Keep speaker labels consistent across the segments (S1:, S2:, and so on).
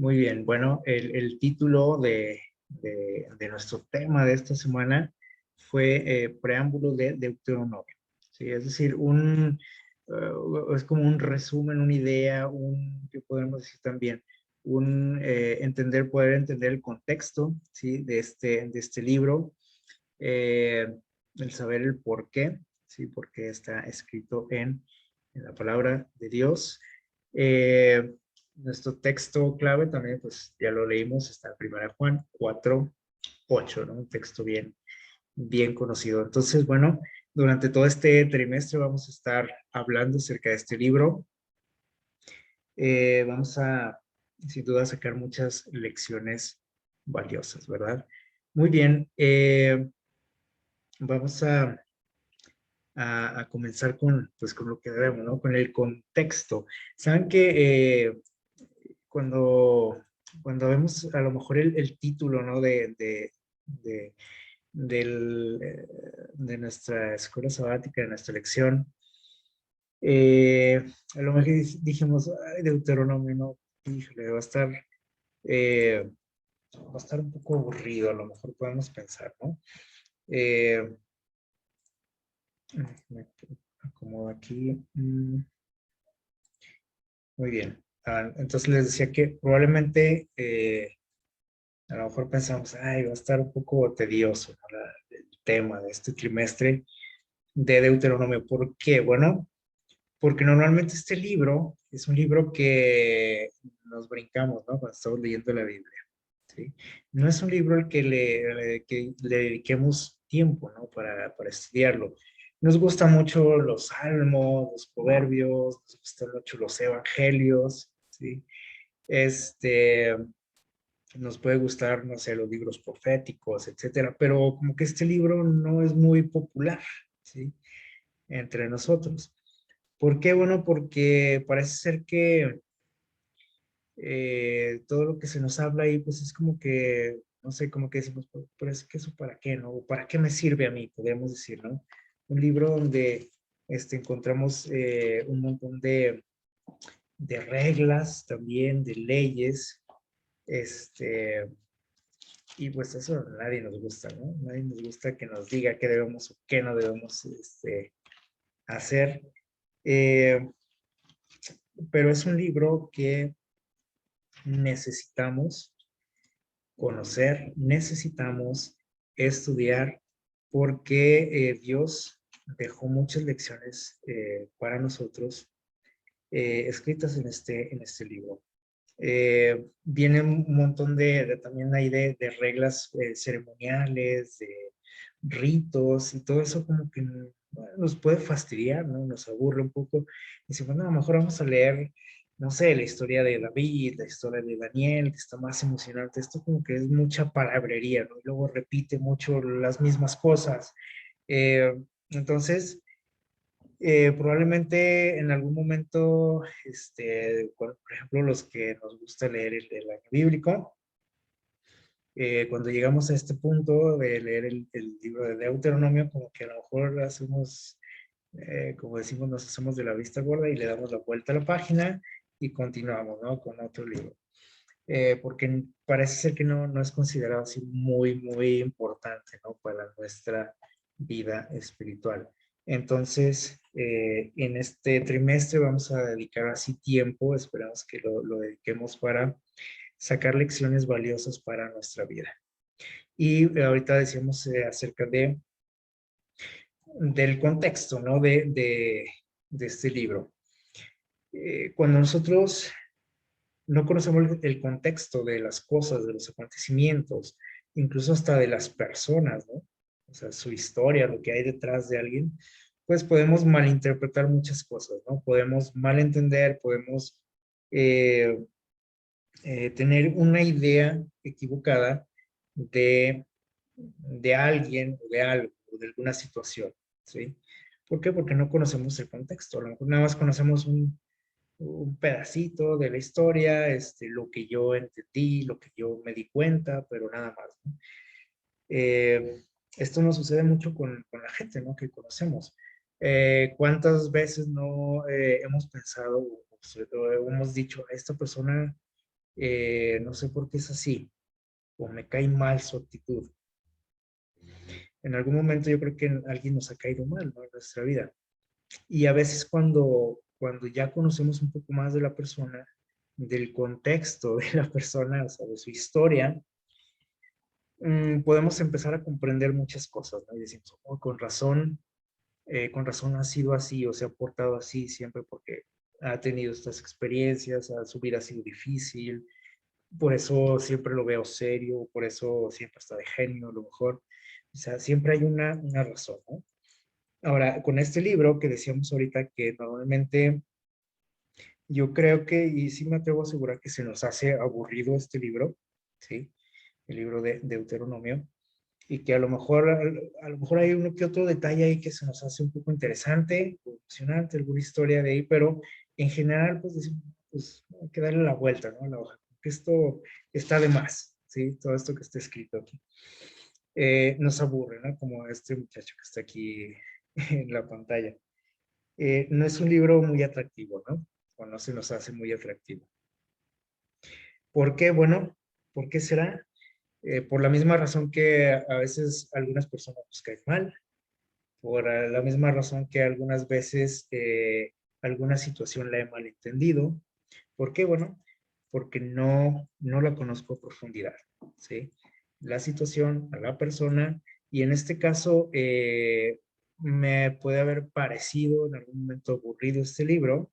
S1: Muy bien, bueno, el título de nuestro tema de esta semana fue Preámbulo de Deuteronomio. ¿Sí? Es decir, es como un resumen, una idea, que podemos decir también, poder entender el contexto, ¿sí? de este libro, eh, el saber el por qué, ¿sí? Porque está escrito en la palabra de Dios. Nuestro texto clave también, pues ya lo leímos, está en 1 Juan 4:8, ¿no? Un texto bien conocido. Entonces, bueno, durante todo este trimestre vamos a estar hablando acerca de este libro. Vamos a, sin duda, sacar muchas lecciones valiosas, ¿verdad? Muy bien, vamos a comenzar pues, con lo que debemos, ¿no? Con el contexto. Saben que cuando, cuando vemos a lo mejor el título, ¿no? De, de nuestra escuela sabática, de nuestra lección, eh, a lo mejor dijimos, ay, Deuteronomio, no, híjole, eh, va a estar un poco aburrido, a lo mejor podemos pensar, ¿no? Eh, me acomodo aquí. Muy bien. Entonces les decía que probablemente a lo mejor pensamos, ay, va a estar un poco tedioso, ¿no? El tema de este trimestre de Deuteronomio. ¿Por qué? Bueno, porque normalmente este libro es un libro que nos brincamos, ¿no? Cuando estamos leyendo la Biblia, ¿sí? No es un libro al que le dediquemos tiempo, ¿no? Para estudiarlo. Nos gustan mucho los salmos, los proverbios, nos gustan mucho los evangelios, ¿sí? Este, nos puede gustar, no sé, los libros proféticos, etcétera, pero como que este libro no es muy popular, ¿sí? Entre nosotros. ¿Por qué? Bueno, porque parece ser que todo lo que se nos habla ahí, pues es como que, no sé, como que decimos, pero es que eso para qué, ¿no? ¿O para qué me sirve a mí? Podríamos decir, ¿no? Un libro donde encontramos un montón de reglas también, de leyes, este, y pues eso a nadie nos gusta, ¿no? Nadie nos gusta que nos diga qué debemos o qué no debemos hacer. Eh, pero es un libro que necesitamos conocer, necesitamos estudiar, porque Dios dejó muchas lecciones para nosotros escritas en este libro. Viene un montón también hay de reglas ceremoniales, de ritos y todo eso como que bueno, nos puede fastidiar, ¿no? Nos aburre un poco. Y si bueno, a lo mejor vamos a leer, no sé, la historia de David, la historia de Daniel, que está más emocionante. Esto como que es mucha palabrería, ¿no? Y luego repite mucho las mismas cosas. Eh, entonces, probablemente en algún momento, por ejemplo, los que nos gusta leer el año bíblico, cuando llegamos a este punto de leer el libro de Deuteronomio, como que a lo mejor hacemos, como decimos, nos hacemos de la vista gorda y le damos la vuelta a la página y continuamos, ¿no? Con otro libro. Porque parece ser que no es considerado así muy importante, ¿no? Para nuestra vida espiritual. Entonces, en este trimestre vamos a dedicar así tiempo, esperamos que lo dediquemos para sacar lecciones valiosas para nuestra vida. Y ahorita decíamos acerca del contexto, ¿no? De este libro. Cuando nosotros no conocemos el contexto de las cosas, de los acontecimientos, incluso hasta de las personas, ¿no? O sea, su historia, lo que hay detrás de alguien, pues podemos malinterpretar muchas cosas, ¿no? Podemos malentender, podemos eh, tener una idea equivocada de, de alguien o de algo, o de alguna situación, ¿sí? ¿Por qué? Porque no conocemos el contexto. A lo mejor nada más conocemos un pedacito de la historia, lo que yo entendí, lo que yo me di cuenta, pero nada más, ¿no? Esto nos sucede mucho con la gente, ¿no? Que conocemos. ¿Cuántas veces no hemos pensado o hemos dicho, esta persona no sé por qué es así, o me cae mal su actitud. En algún momento yo creo que alguien nos ha caído mal, ¿no? En nuestra vida. Y a veces cuando ya conocemos un poco más de la persona, del contexto de la persona, o sea, de su historia, podemos empezar a comprender muchas cosas, ¿no? Y decimos, oh, con razón ha sido así o se ha portado así siempre porque ha tenido estas experiencias, su vida ha sido difícil, por eso siempre lo veo serio, por eso siempre está de genio, a lo mejor. O sea, siempre hay una razón, ¿no? Ahora, con este libro que decíamos ahorita que normalmente yo creo que, y sí me atrevo a asegurar que se nos hace aburrido este libro, ¿sí? El libro de Deuteronomio, y que a lo mejor hay uno que otro detalle ahí que se nos hace un poco interesante, o emocionante, alguna historia de ahí, pero en general, pues, decimos, pues hay que darle la vuelta, ¿no? A la hoja, porque esto está de más, ¿sí? Todo esto que está escrito aquí. Nos aburre, ¿no? Como este muchacho que está aquí en la pantalla. No es un libro muy atractivo, ¿no? O no se nos hace muy atractivo. ¿Por qué? Bueno, ¿por qué será? Por la misma razón que a veces algunas personas nos caen mal, por la misma razón que algunas veces alguna situación la he malentendido. ¿Por qué? Bueno, porque no la conozco a profundidad, ¿sí? La situación, a la persona, y en este caso me puede haber parecido en algún momento aburrido este libro,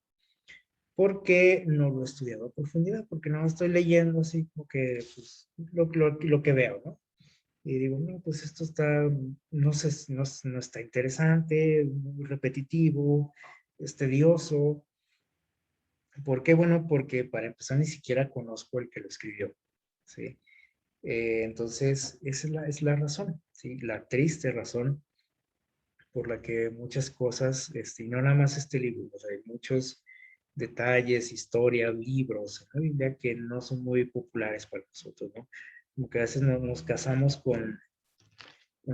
S1: porque no lo he estudiado a profundidad, porque no estoy leyendo así como que pues, lo que veo, ¿no? Y digo, no, pues esto está, no sé, no está interesante, muy repetitivo, es tedioso. ¿Por qué? Bueno, porque para empezar ni siquiera conozco el que lo escribió, ¿sí? Entonces, esa es la razón, ¿sí? La triste razón por la que muchas cosas, y no nada más este libro, o sea, hay muchos detalles, historias, libros en la Biblia que no son muy populares para nosotros, ¿no? Como que a veces nos casamos con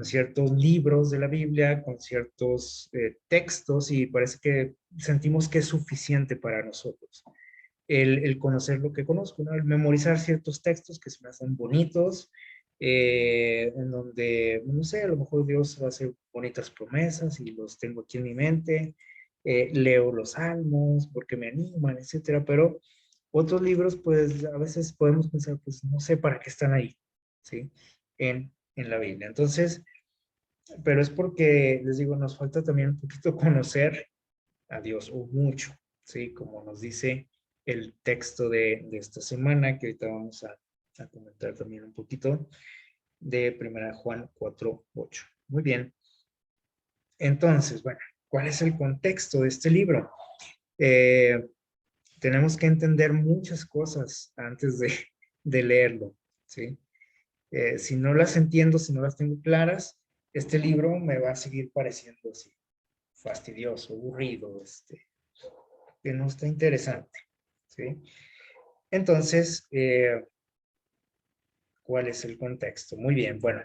S1: ciertos libros de la Biblia, con ciertos textos y parece que sentimos que es suficiente para nosotros. El conocer lo que conozco, ¿no? El memorizar ciertos textos que se me hacen bonitos, en donde, no sé, a lo mejor Dios hace bonitas promesas y los tengo aquí en mi mente, leo los salmos porque me animan, etcétera, pero otros libros, pues a veces podemos pensar, pues no sé para qué están ahí, ¿sí? En la Biblia. Entonces, pero es porque, les digo, nos falta también un poquito conocer a Dios, o mucho, ¿sí? Como nos dice el texto de esta semana, que ahorita vamos a comentar también un poquito, de 1 Juan 4:8. Muy bien. Entonces, bueno, ¿cuál es el contexto de este libro? Eh, tenemos que entender muchas cosas antes de leerlo, ¿sí? Si no las entiendo, si no las tengo claras, este libro me va a seguir pareciendo así, fastidioso, aburrido, que no está interesante, ¿sí? Entonces, ¿cuál es el contexto? Muy bien, bueno,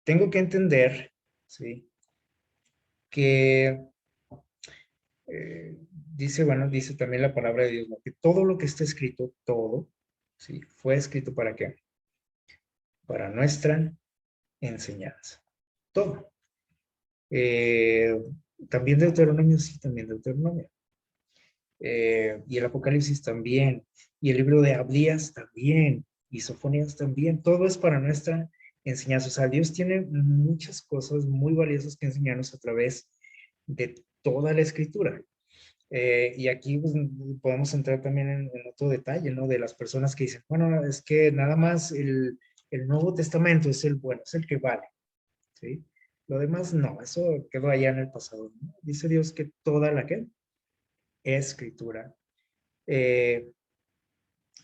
S1: tengo que entender, ¿sí? Que dice, bueno, dice también la palabra de Dios, ¿no? Que todo lo que está escrito, todo, ¿sí? Fue escrito ¿para qué? Para nuestra enseñanza. Todo. Eh, también Deuteronomio, sí, también Deuteronomio. Y el Apocalipsis también, y el libro de Abdías también, y Sofonías también, todo es para nuestra enseñanza. O sea, Dios tiene muchas cosas muy valiosas que enseñarnos a través de toda la escritura. Y aquí pues, podemos entrar también en otro detalle, ¿no? De las personas que dicen, bueno, es que nada más el Nuevo Testamento es el bueno, es el que vale, ¿sí? Lo demás no, eso quedó allá en el pasado, ¿no? Dice Dios que toda la que escritura eh,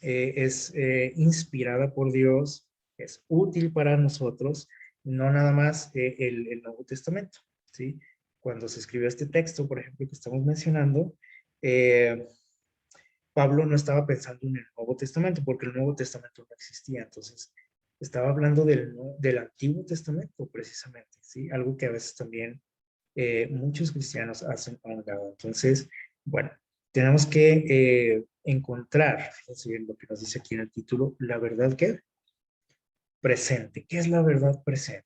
S1: es inspirada por Dios, es útil para nosotros, no nada más el Nuevo Testamento, ¿sí? Cuando se escribió este texto, por ejemplo, que estamos mencionando, eh, Pablo no estaba pensando en el Nuevo Testamento, porque el Nuevo Testamento no existía, entonces estaba hablando del Antiguo Testamento, precisamente, ¿sí? Algo que a veces también muchos cristianos hacen a un lado. Entonces, bueno, tenemos que encontrar, fíjense bien lo que nos dice aquí en el título, la verdad que presente. ¿Qué es la verdad presente?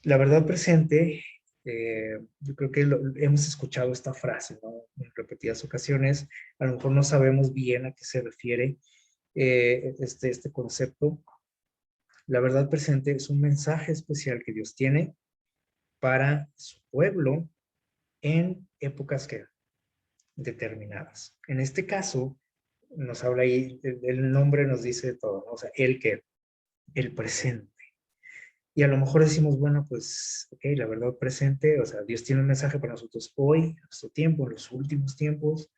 S1: La verdad presente, yo creo que hemos escuchado esta frase, ¿no? En repetidas ocasiones, a lo mejor no sabemos bien a qué se refiere este concepto. La verdad presente es un mensaje especial que Dios tiene para su pueblo en épocas que determinadas. En este caso, nos habla ahí, el nombre nos dice todo, ¿no? O sea, el presente. Y a lo mejor decimos, bueno, pues, ok, la verdad presente, o sea, Dios tiene un mensaje para nosotros hoy, en nuestro tiempo, en los últimos tiempos,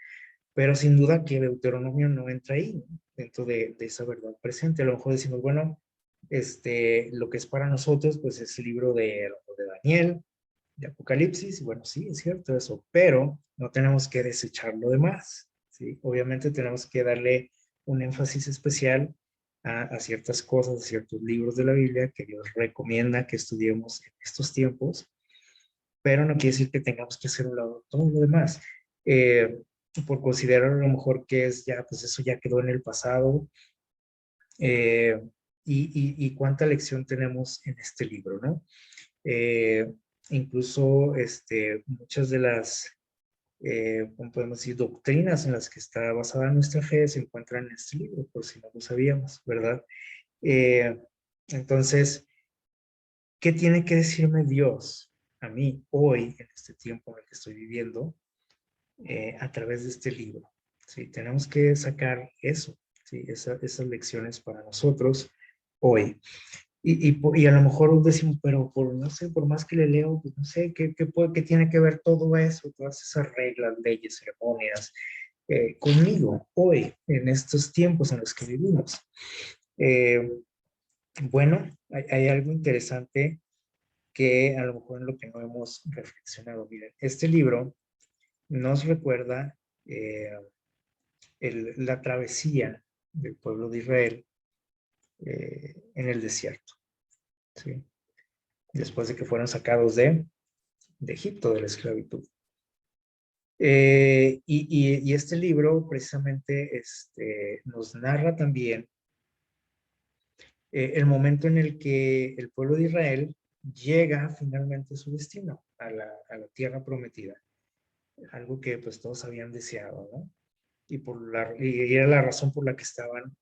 S1: pero sin duda que Deuteronomio no entra ahí, ¿no? Dentro de esa verdad presente. A lo mejor decimos, bueno, lo que es para nosotros, pues es el libro de Daniel, de Apocalipsis, y bueno, sí, es cierto eso, pero no tenemos que desechar lo demás, ¿sí? Obviamente tenemos que darle un énfasis especial a ciertas cosas, a ciertos libros de la Biblia que Dios recomienda que estudiemos en estos tiempos, pero no quiere decir que tengamos que hacer un lado todo lo demás. Eh, por considerar a lo mejor que es ya, pues eso ya quedó en el pasado, eh, y cuánta lección tenemos en este libro, ¿no? Eh, incluso muchas de las, ¿cómo podemos decir?, doctrinas en las que está basada nuestra fe se encuentran en este libro, por si no lo sabíamos, ¿verdad? Eh, entonces, ¿qué tiene que decirme Dios a mí hoy, en este tiempo en el que estoy viviendo, a través de este libro? ¿Sí? Tenemos que sacar eso, ¿sí? Esas lecciones para nosotros hoy. Y a lo mejor decimos, pero no sé, por más que le leo, pues no sé, ¿qué tiene que ver todo eso, todas esas reglas, leyes, ceremonias, conmigo hoy, en estos tiempos en los que vivimos? Eh, bueno, hay algo interesante que a lo mejor en lo que no hemos reflexionado. Miren, este libro nos recuerda eh, la travesía del pueblo de Israel en el desierto, ¿sí? Después de que fueron sacados de Egipto, de la esclavitud. Y este libro precisamente nos narra también el momento en el que el pueblo de Israel llega finalmente a su destino, a la tierra prometida, algo que pues todos habían deseado, ¿no? Y era la razón por la que estaban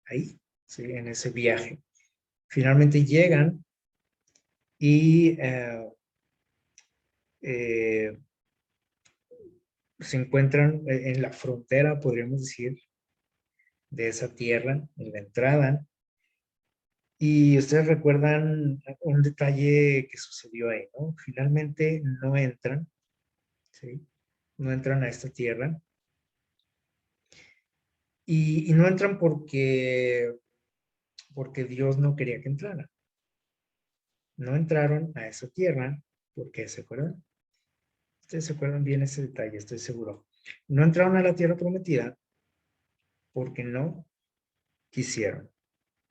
S1: ahí, ¿sí? En ese viaje. Finalmente llegan y eh, se encuentran en la frontera, podríamos decir, de esa tierra, en la entrada. Y ustedes recuerdan un detalle que sucedió ahí, ¿no? Finalmente no entran, ¿sí? No entran a esta tierra. Y no entran porque Dios no quería que entraran. No entraron a esa tierra porque, ¿se acuerdan? Ustedes se acuerdan bien ese detalle, estoy seguro. No entraron a la tierra prometida porque no quisieron.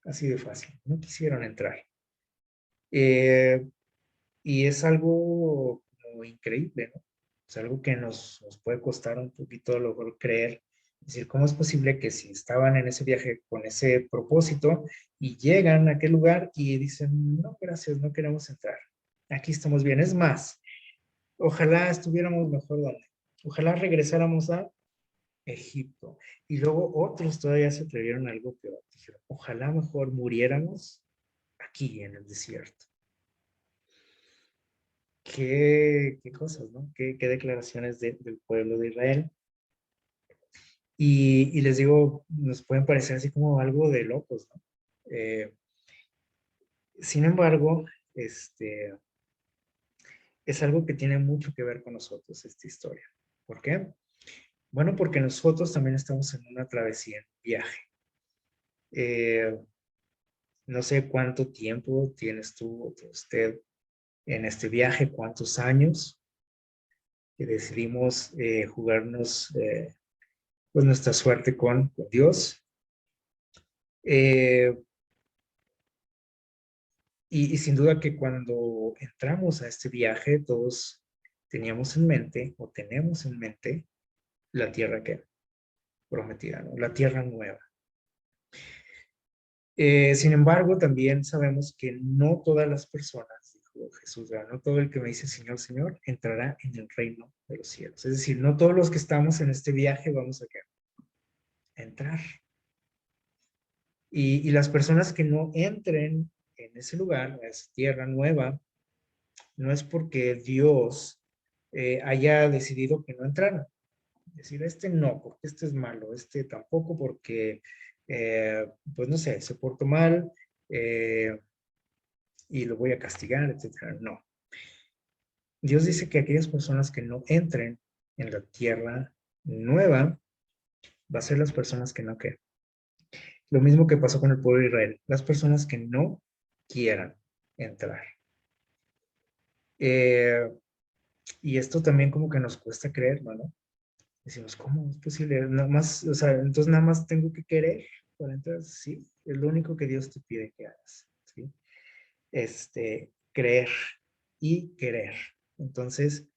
S1: Así de fácil. No quisieron entrar. Eh, y es algo como increíble, ¿no? Es algo que nos puede costar un poquito a lo mejor creer. Es decir, ¿cómo es posible que si estaban en ese viaje con ese propósito y llegan a aquel lugar y dicen, no, gracias, no queremos entrar. Aquí estamos bien. Es más, ojalá estuviéramos mejor donde. Ojalá regresáramos a Egipto. Y luego otros todavía se atrevieron a algo peor. Dijeron, ojalá mejor muriéramos aquí en el desierto. Qué cosas, ¿no? Qué declaraciones del pueblo de Israel. Y les digo, nos pueden parecer así como algo de locos, ¿no? Sin embargo, es algo que tiene mucho que ver con nosotros, esta historia. ¿Por qué? Bueno, porque nosotros también estamos en una travesía, en un viaje. Eh, no sé cuánto tiempo tienes tú o usted en este viaje, cuántos años que decidimos jugarnos pues nuestra suerte con Dios. Eh, y sin duda que cuando entramos a este viaje, todos teníamos en mente o tenemos en mente la tierra que prometida, ¿no? La tierra nueva. Sin embargo, también sabemos que no todas las personas, dijo Jesús, ¿verdad? No todo el que me dice Señor, Señor, entrará en el reino de los cielos. Es decir, no todos los que estamos en este viaje vamos a entrar. Y las personas que no entren en ese lugar, a esa tierra nueva, no es porque Dios haya decidido que no entraran. Es decir, este no, porque este es malo, este tampoco porque, pues no sé, se portó mal y lo voy a castigar, etcétera. No. Dios dice que aquellas personas que no entren en la tierra nueva, va a ser las personas que no quieran. Lo mismo que pasó con el pueblo de Israel, las personas que no quieran entrar. Eh, y esto también como que nos cuesta creer, ¿no? Decimos, ¿cómo es posible? Nada más, o sea, entonces nada más tengo que querer para entrar. Sí, es lo único que Dios te pide que hagas, ¿sí? Creer y querer. Entonces,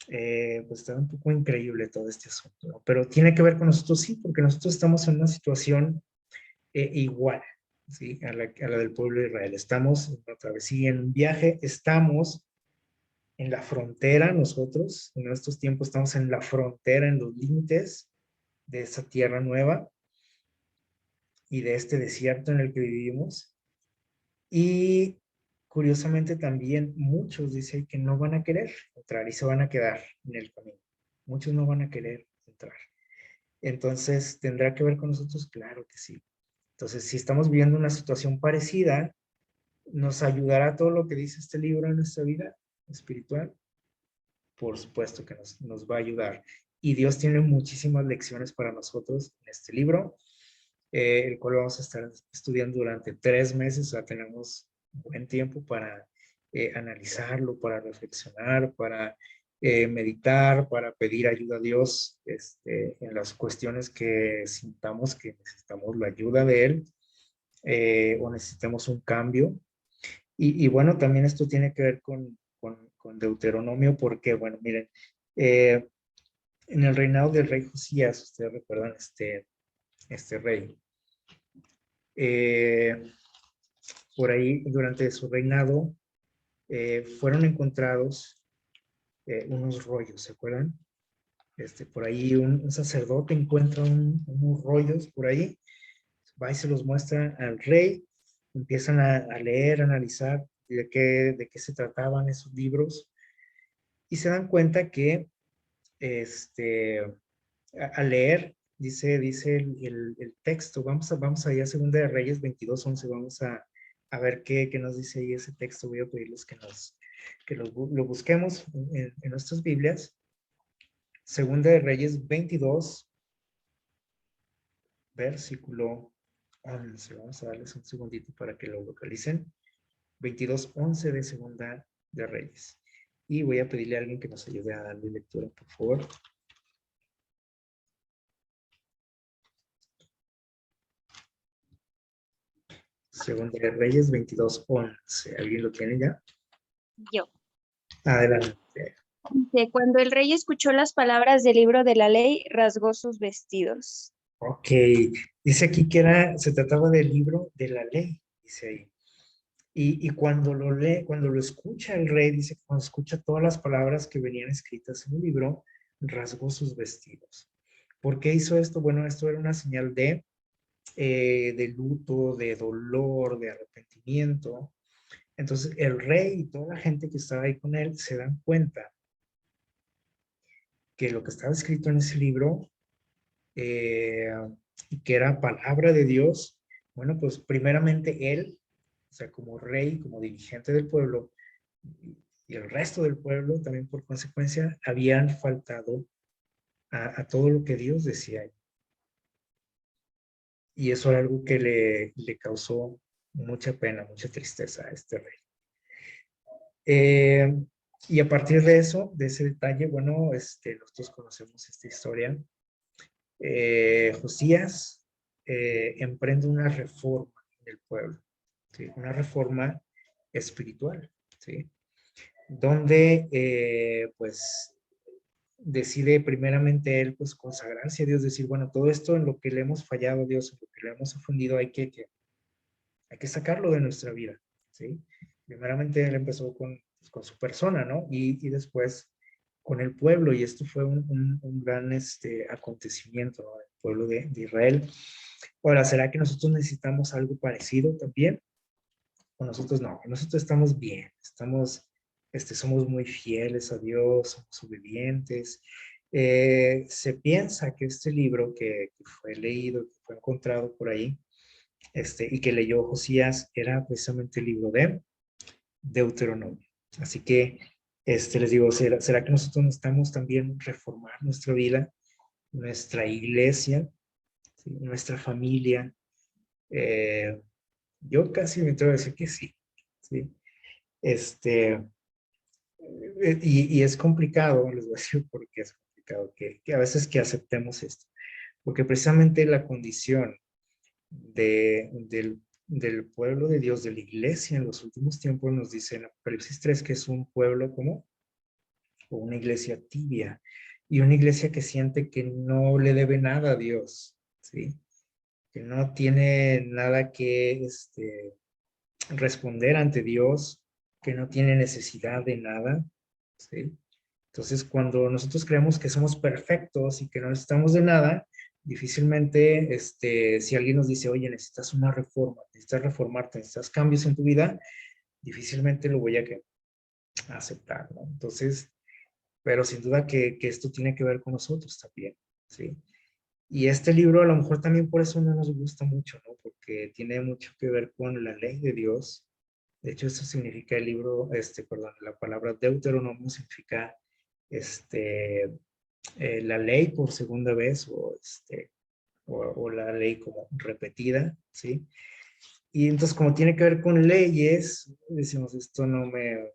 S1: pues está un poco increíble todo este asunto, ¿no? Pero tiene que ver con nosotros, sí, porque nosotros estamos en una situación igual, ¿sí? A la del pueblo de Israel. Estamos en una travesía, en un viaje, estamos en la frontera nosotros, en estos tiempos estamos en la frontera, en los límites de esa tierra nueva y de este desierto en el que vivimos. Y curiosamente también muchos dicen que no van a querer entrar y se van a quedar en el camino. Muchos no van a querer entrar. Entonces, ¿tendrá que ver con nosotros? Claro que sí. Entonces, si estamos viviendo una situación parecida, ¿nos ayudará todo lo que dice este libro en nuestra vida espiritual? Por supuesto que nos va a ayudar. Y Dios tiene muchísimas lecciones para nosotros en este libro, el cual vamos a estar estudiando durante 3 meses. O sea, tenemos buen tiempo para analizarlo, para reflexionar, para meditar, para pedir ayuda a Dios en las cuestiones que sintamos que necesitamos la ayuda de Él o necesitemos un cambio. Y bueno, también esto tiene que ver con Deuteronomio, porque, bueno, miren, eh, en el reinado del rey Josías, ustedes recuerdan este rey, eh, por ahí durante su reinado fueron encontrados unos rollos, ¿se acuerdan? Por ahí un sacerdote encuentra unos rollos por ahí, va y se los muestra al rey, empiezan a leer, a analizar de qué se trataban esos libros y se dan cuenta que al leer, dice el texto, vamos allá a Segunda de Reyes 22:11, vamos a ver qué nos dice ahí ese texto. Voy a pedirles que lo busquemos en nuestras Biblias. Segunda de Reyes 22, versículo 11. Vamos a darles un segundito para que lo localicen. 22:11 de Segunda de Reyes. Y voy a pedirle a alguien que nos ayude a darle lectura, por favor. Segunda de Reyes 22:11. ¿Alguien lo tiene ya?
S2: Yo.
S1: Adelante.
S2: Cuando el rey escuchó las palabras del libro de la ley, rasgó sus vestidos.
S1: Ok, dice aquí que se trataba del libro de la ley, dice ahí. Y cuando lo lee, cuando lo escucha el rey, dice que cuando escucha todas las palabras que venían escritas en el libro, rasgó sus vestidos. ¿Por qué hizo esto? Bueno, esto era una señal de luto, de dolor, de arrepentimiento. Entonces el rey y toda la gente que estaba ahí con él se dan cuenta que lo que estaba escrito en ese libro eh, y que era palabra de Dios, bueno, pues primeramente él, o sea, como rey, como dirigente del pueblo, y el resto del pueblo también por consecuencia, habían faltado a todo lo que Dios decía. Y eso era algo que le causó mucha pena, mucha tristeza a este rey. Y a partir de eso, de ese detalle, bueno, nosotros conocemos esta historia. Josías emprende una reforma en el pueblo, ¿sí? Una reforma espiritual, ¿sí? Donde pues decide primeramente él pues consagrarse a Dios, decir, bueno, todo esto en lo que le hemos fallado a Dios, en lo que le hemos ofendido, hay que sacarlo de nuestra vida, ¿sí? Primeramente él empezó con su persona, ¿no? Y después con el pueblo, y esto fue un gran acontecimiento, ¿no? El pueblo de Israel. Ahora, ¿será que nosotros necesitamos algo parecido también? O nosotros no, nosotros estamos bien, somos muy fieles a Dios, somos obedientes. Se piensa que este libro que fue leído, que fue encontrado por ahí, y que leyó Josías, era precisamente el libro de Deuteronomio. Así que, les digo, ¿será que nosotros necesitamos también reformar nuestra vida, nuestra iglesia, ¿sí? Nuestra familia? Yo casi me atrevo a decir que sí, ¿sí? Y es complicado, les voy a decir por qué es complicado, que a veces que aceptemos esto, porque precisamente la condición del pueblo de Dios, de la iglesia en los últimos tiempos, nos dice en Apocalipsis 3 que es un pueblo como o una iglesia tibia y una iglesia que siente que no le debe nada a Dios, ¿sí? Que no tiene nada que responder ante Dios, que no tiene necesidad de nada, ¿sí? Entonces, cuando nosotros creemos que somos perfectos y que no necesitamos de nada, difícilmente, si alguien nos dice, oye, necesitas una reforma, necesitas reformarte, necesitas cambios en tu vida, difícilmente lo voy a aceptar, ¿no? Entonces, pero sin duda que esto tiene que ver con nosotros también, ¿sí? Y este libro a lo mejor también por eso no nos gusta mucho, ¿no? Porque tiene mucho que ver con la ley de Dios. De hecho, esto significa el libro, perdón, la palabra Deuteronomio significa, la ley por segunda vez o la ley como repetida, ¿sí? Y entonces como tiene que ver con leyes, decimos, esto no me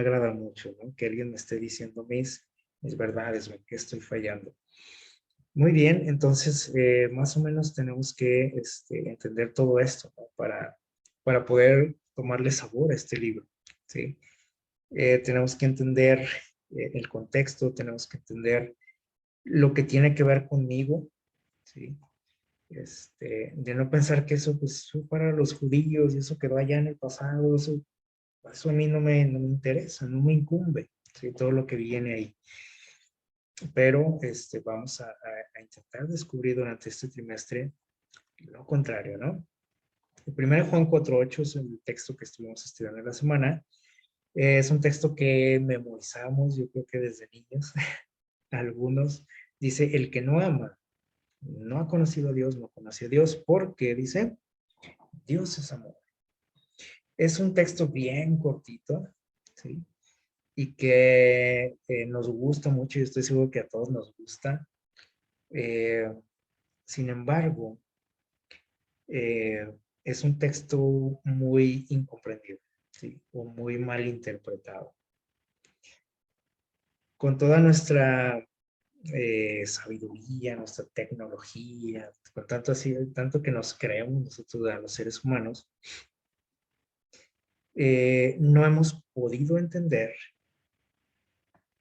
S1: agrada mucho, ¿no? Que alguien me esté diciendo mis verdades, o que estoy fallando. Muy bien, entonces más o menos tenemos que entender todo esto, ¿no? Para poder tomarle sabor a este libro, ¿sí? Tenemos que entender el contexto, tenemos que entender lo que tiene que ver conmigo, ¿sí? De no pensar que eso pues fue para los judíos y eso quedó allá en el pasado, eso a mí no me interesa, no me incumbe, ¿sí? Todo lo que viene ahí. Pero vamos a intentar descubrir durante este trimestre lo contrario, ¿no? El primero Juan 4:8 es el texto que estuvimos estudiando en la semana. Es un texto que memorizamos, yo creo que desde niños, algunos. Dice, el que no ama, no ha conocido a Dios, no conoce a Dios, porque dice, Dios es amor. Es un texto bien cortito, ¿sí? Y que nos gusta mucho, y estoy seguro que a todos nos gusta. Sin embargo, eh, es un texto muy incomprendido, ¿sí? O muy mal interpretado. Con toda nuestra sabiduría, nuestra tecnología, con tanto, así, tanto que nos creemos nosotros a los seres humanos, no hemos podido entender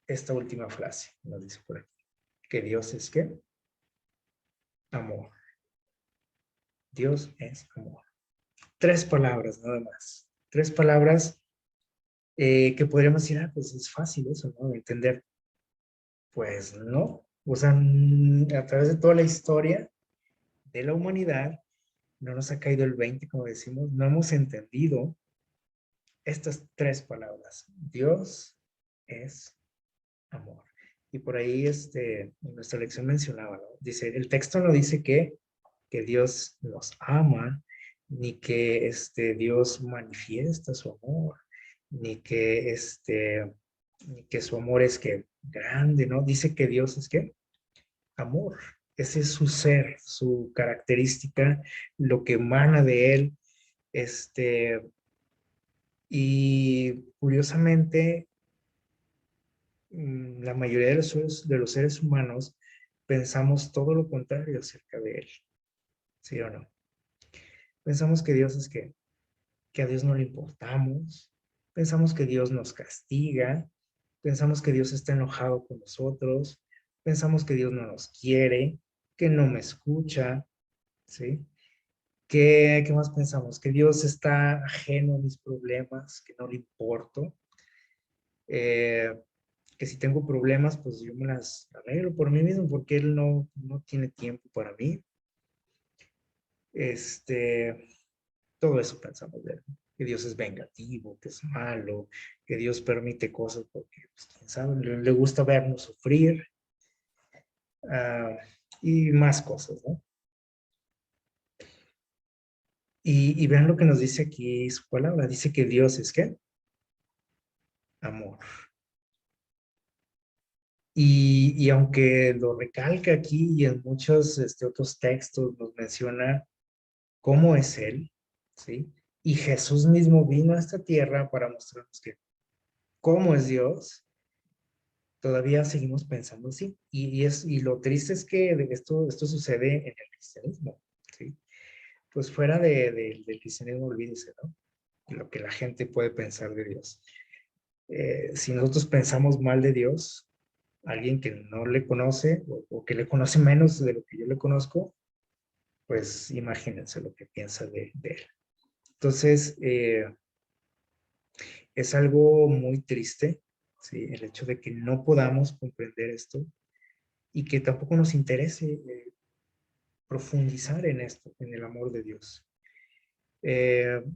S1: esta última frase, nos dice por aquí, que Dios es ¿qué? Amor. Dios es amor. 3 palabras nada más. 3 palabras que podríamos decir, ah, pues es fácil eso, ¿no? De entender. Pues no. O sea, a través de toda la historia de la humanidad, no nos ha caído el 20, como decimos, no hemos entendido estas 3 palabras. Dios es amor. Y por ahí en nuestra lección mencionaba, ¿no? Dice, el texto no dice que Dios nos ama, ni que Dios manifiesta su amor, ni que, ni que su amor es que grande, ¿no? Dice que Dios es que amor. Ese es su ser, su característica, lo que emana de él. Y curiosamente, la mayoría de los seres humanos pensamos todo lo contrario acerca de él, ¿sí o no? Pensamos que Dios es que a Dios no le importamos, pensamos que Dios nos castiga, Pensamos que Dios está enojado con nosotros, pensamos que Dios no nos quiere, que no me escucha, ¿sí? ¿Qué más pensamos? Que Dios está ajeno a mis problemas, que no le importo, eh, que si tengo problemas, pues yo me las arreglo por mí mismo, porque Él no tiene tiempo para mí. Todo eso pensamos de Él, que Dios es vengativo, que es malo, que Dios permite cosas porque, pues, quién sabe, le gusta vernos sufrir, y más cosas, ¿no? Y vean lo que nos dice aquí su palabra, dice que Dios es ¿qué? Amor. Y aunque lo recalca aquí y en muchos otros textos nos menciona cómo es Él, ¿sí? Y Jesús mismo vino a esta tierra para mostrarnos que cómo es Dios, todavía seguimos pensando así. Y lo triste es que esto sucede en el cristianismo, ¿sí? Pues fuera del cristianismo, olvídese, ¿no? Lo que la gente puede pensar de Dios. Si nosotros pensamos mal de Dios, alguien que no le conoce o que le conoce menos de lo que yo le conozco, pues imagínense lo que piensa de él. Entonces, es algo muy triste, ¿sí? El hecho de que no podamos comprender esto y que tampoco nos interese profundizar en esto, en el amor de Dios.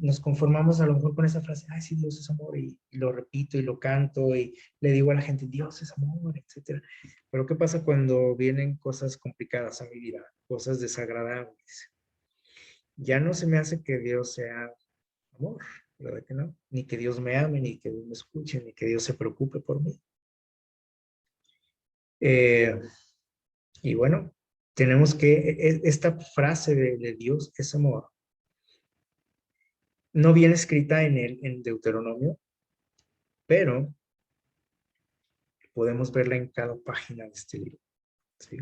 S1: Nos conformamos a lo mejor con esa frase, ay, sí, Dios es amor, y lo repito y lo canto y le digo a la gente, Dios es amor, etcétera. Pero ¿qué pasa cuando vienen cosas complicadas a mi vida, cosas desagradables? Ya no se me hace que Dios sea amor, ¿verdad que no? Ni que Dios me ame, ni que Dios me escuche, ni que Dios se preocupe por mí. Eh, y bueno, tenemos que, esta frase de Dios es amor, no viene escrita en Deuteronomio, pero podemos verla en cada página de este libro, ¿sí?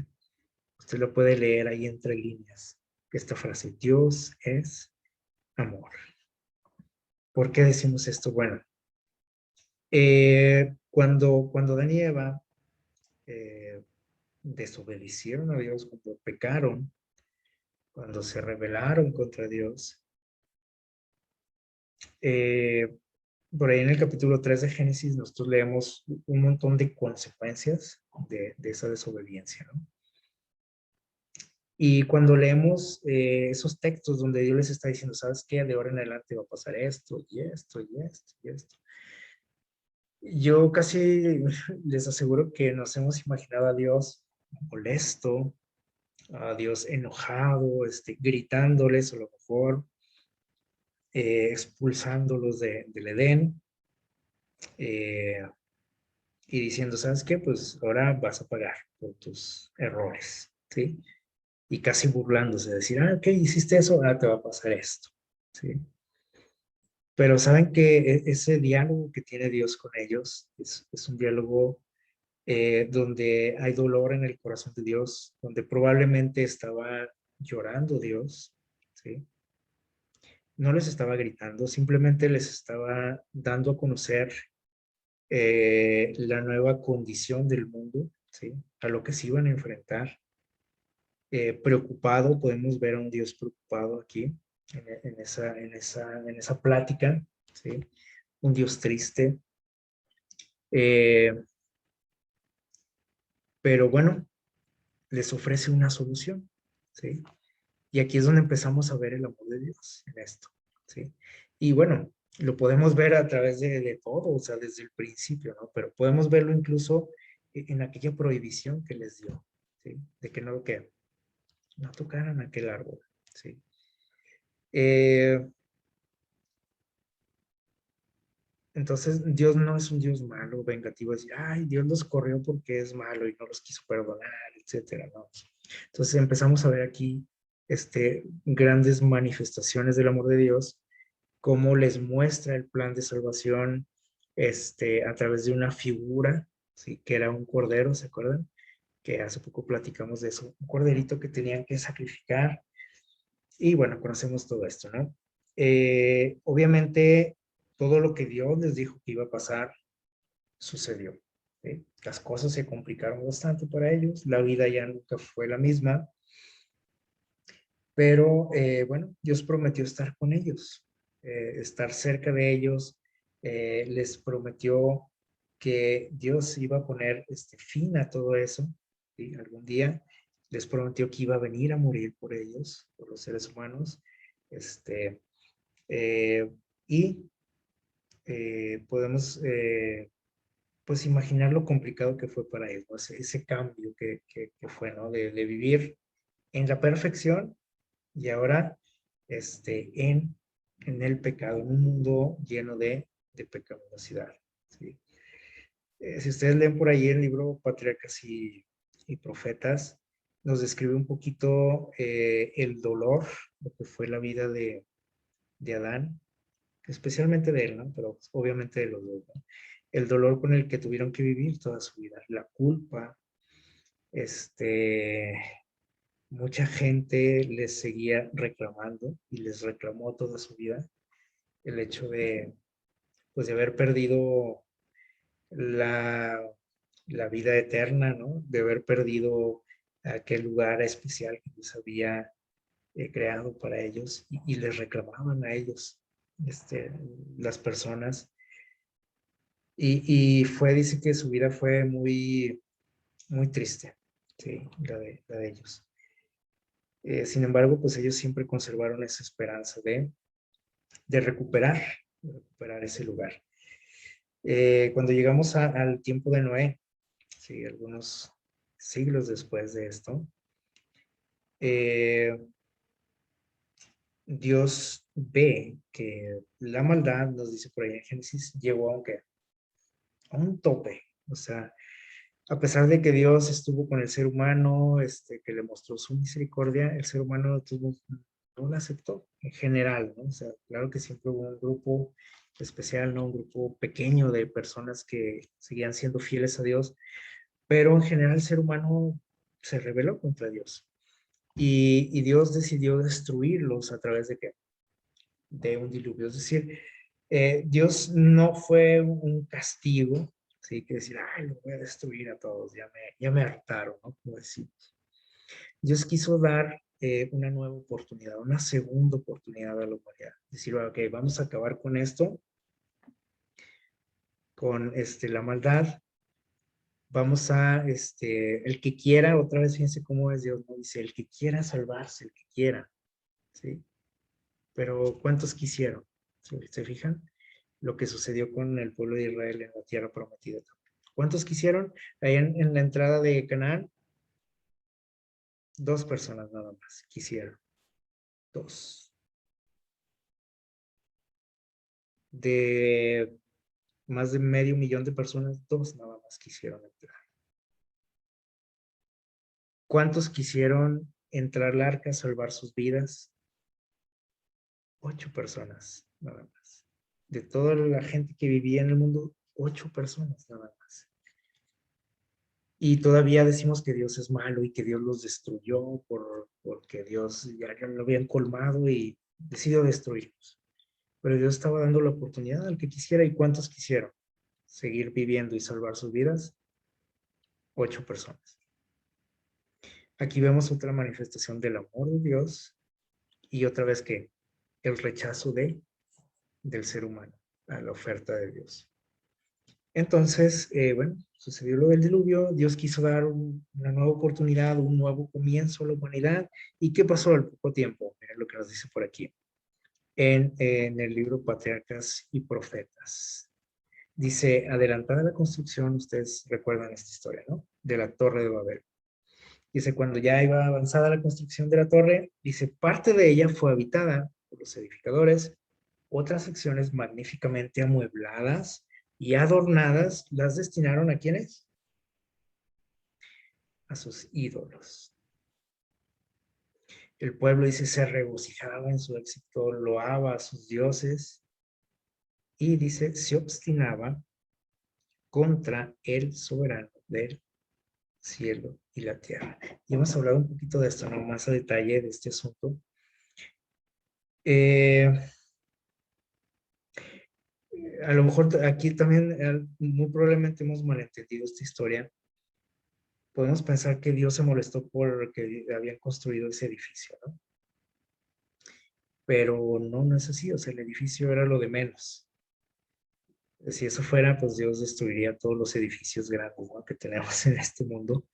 S1: Usted lo puede leer ahí entre líneas, esta frase, Dios es amor. ¿Por qué decimos esto? Bueno, cuando Adán y Eva desobedecieron a Dios, cuando pecaron, cuando se rebelaron contra Dios, eh, por ahí en el capítulo 3 de Génesis nosotros leemos un montón de consecuencias de esa desobediencia, ¿no? Y cuando leemos esos textos donde Dios les está diciendo, ¿sabes qué? De ahora en adelante va a pasar esto, y esto, y esto, y esto. Yo casi les aseguro que nos hemos imaginado a Dios molesto, a Dios enojado, gritándoles a lo mejor, expulsándolos del Edén, eh, y diciendo, ¿sabes qué? Pues ahora vas a pagar por tus errores, ¿sí? Y casi burlándose, decir, ah, ok, hiciste eso, ahora te va a pasar esto, ¿sí? Pero saben que ese diálogo que tiene Dios con ellos es un diálogo donde hay dolor en el corazón de Dios, donde probablemente estaba llorando Dios, ¿sí? No les estaba gritando, simplemente les estaba dando a conocer la nueva condición del mundo, ¿sí? A lo que se iban a enfrentar. Preocupado, podemos ver a un Dios preocupado aquí, en esa plática, ¿sí? Un Dios triste. Eh, pero bueno, les ofrece una solución, ¿sí? Y aquí es donde empezamos a ver el amor de Dios en esto, ¿sí? Y bueno, lo podemos ver a través de todo, o sea, desde el principio, ¿no? Pero podemos verlo incluso en aquella prohibición que les dio, ¿sí? De que no tocaran aquel árbol, ¿sí? Entonces, Dios no es un Dios malo, vengativo, decir, ay, Dios los corrió porque es malo y no los quiso perdonar, etcétera, ¿no? Entonces empezamos a ver aquí grandes manifestaciones del amor de Dios, cómo les muestra el plan de salvación a través de una figura, ¿sí? Que era un cordero, ¿se acuerdan? Que hace poco platicamos de eso, un corderito que tenían que sacrificar. Y bueno, conocemos todo esto, ¿no? Obviamente, todo lo que Dios les dijo que iba a pasar, sucedió, Las cosas se complicaron bastante para ellos, la vida ya nunca fue la misma, pero bueno, Dios prometió estar con ellos, estar cerca de ellos, les prometió que Dios iba a poner fin a todo eso, ¿sí? Algún día les prometió que iba a venir a morir por ellos, por los seres humanos, eh, y podemos pues imaginar lo complicado que fue para ellos, ¿no? Ese cambio que fue, ¿no? De vivir en la perfección y ahora en el pecado, en un mundo lleno de pecaminosidad, ¿sí? Si ustedes leen por ahí el libro Patriarcas y Profetas, nos describe un poquito el dolor, lo que fue la vida de Adán, especialmente de él, ¿no? Pero obviamente de los dos, ¿no? El dolor con el que tuvieron que vivir toda su vida, la culpa, mucha gente les seguía reclamando y les reclamó toda su vida el hecho pues, de haber perdido la, la vida eterna, ¿no? De haber perdido aquel lugar especial que Dios había creado para ellos y les reclamaban a ellos, las personas. Y dice que su vida fue muy, muy triste, sí, la de ellos. Sin embargo, pues ellos siempre conservaron esa esperanza de recuperar ese lugar. Cuando llegamos al tiempo de Noé, sí, algunos siglos después de esto, eh, Dios ve que la maldad, nos dice por ahí en Génesis, llegó a un tope. O sea, a pesar de que Dios estuvo con el ser humano, que le mostró su misericordia, el ser humano no la aceptó en general, ¿no? O sea, claro que siempre hubo un grupo especial, ¿no? Un grupo pequeño de personas que seguían siendo fieles a Dios, pero en general el ser humano se rebeló contra Dios. Y Dios decidió destruirlos a través de qué? De un diluvio. Es decir, Dios no fue un castigo, ¿sí? Que decir, ay, lo voy a destruir a todos, ya me hartaron, ¿no? Como decimos. Dios quiso dar una nueva oportunidad, una segunda oportunidad a la humanidad. Decir, ok, vamos a acabar con esto, con la maldad. Vamos a, el que quiera, otra vez fíjense cómo es Dios, ¿no? Dice, el que quiera salvarse, el que quiera, ¿sí? Pero ¿cuántos quisieron? ¿Se fijan? Lo que sucedió con el pueblo de Israel en la tierra prometida. ¿Cuántos quisieron? Ahí en la entrada de Canaán, 2 personas nada más quisieron. 2. De más de medio millón de personas, 2 nada más quisieron entrar. ¿Cuántos quisieron entrar al arca, salvar sus vidas? 8 personas nada más. De toda la gente que vivía en el mundo, 8 personas nada más. Y todavía decimos que Dios es malo y que Dios los destruyó porque Dios ya lo habían colmado y decidió destruirlos. Pero Dios estaba dando la oportunidad al que quisiera. ¿Y cuántos quisieron seguir viviendo y salvar sus vidas? 8 personas. Aquí vemos otra manifestación del amor de Dios y otra vez que el rechazo del ser humano a la oferta de Dios. Entonces, bueno, sucedió lo del diluvio, Dios quiso dar una nueva oportunidad, un nuevo comienzo a la humanidad. ¿Y qué pasó al poco tiempo? Miren lo que nos dice por aquí, en el libro Patriarcas y Profetas. Dice, adelantada la construcción, ustedes recuerdan esta historia, ¿no? De la Torre de Babel. Dice, cuando ya iba avanzada la construcción de la torre, dice, parte de ella fue habitada por los edificadores, otras secciones magníficamente amuebladas y adornadas las destinaron ¿a quiénes? A sus ídolos. El pueblo, dice, se regocijaba en su éxito, loaba a sus dioses y, dice, se obstinaba contra el soberano del cielo y la tierra. Y hemos hablado un poquito de esto, ¿no? Más a detalle de este asunto. A lo mejor aquí también muy probablemente hemos malentendido esta historia. Podemos pensar que Dios se molestó porque habían construido ese edificio, ¿no? Pero no, no es así, o sea, el edificio era lo de menos. Si eso fuera, pues Dios destruiría todos los edificios grandes, ¿no?, que tenemos en este mundo.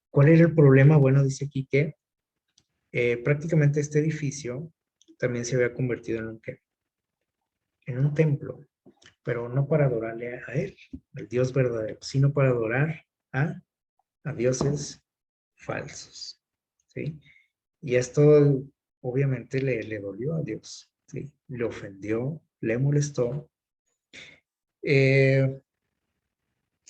S1: ¿Cuál era el problema? Bueno, dice aquí que prácticamente este edificio también se había convertido en en un templo, pero no para adorarle a él, al Dios verdadero, sino para adorar a dioses falsos, ¿sí? Y esto obviamente le dolió a Dios, ¿sí? Le ofendió, le molestó. Eh,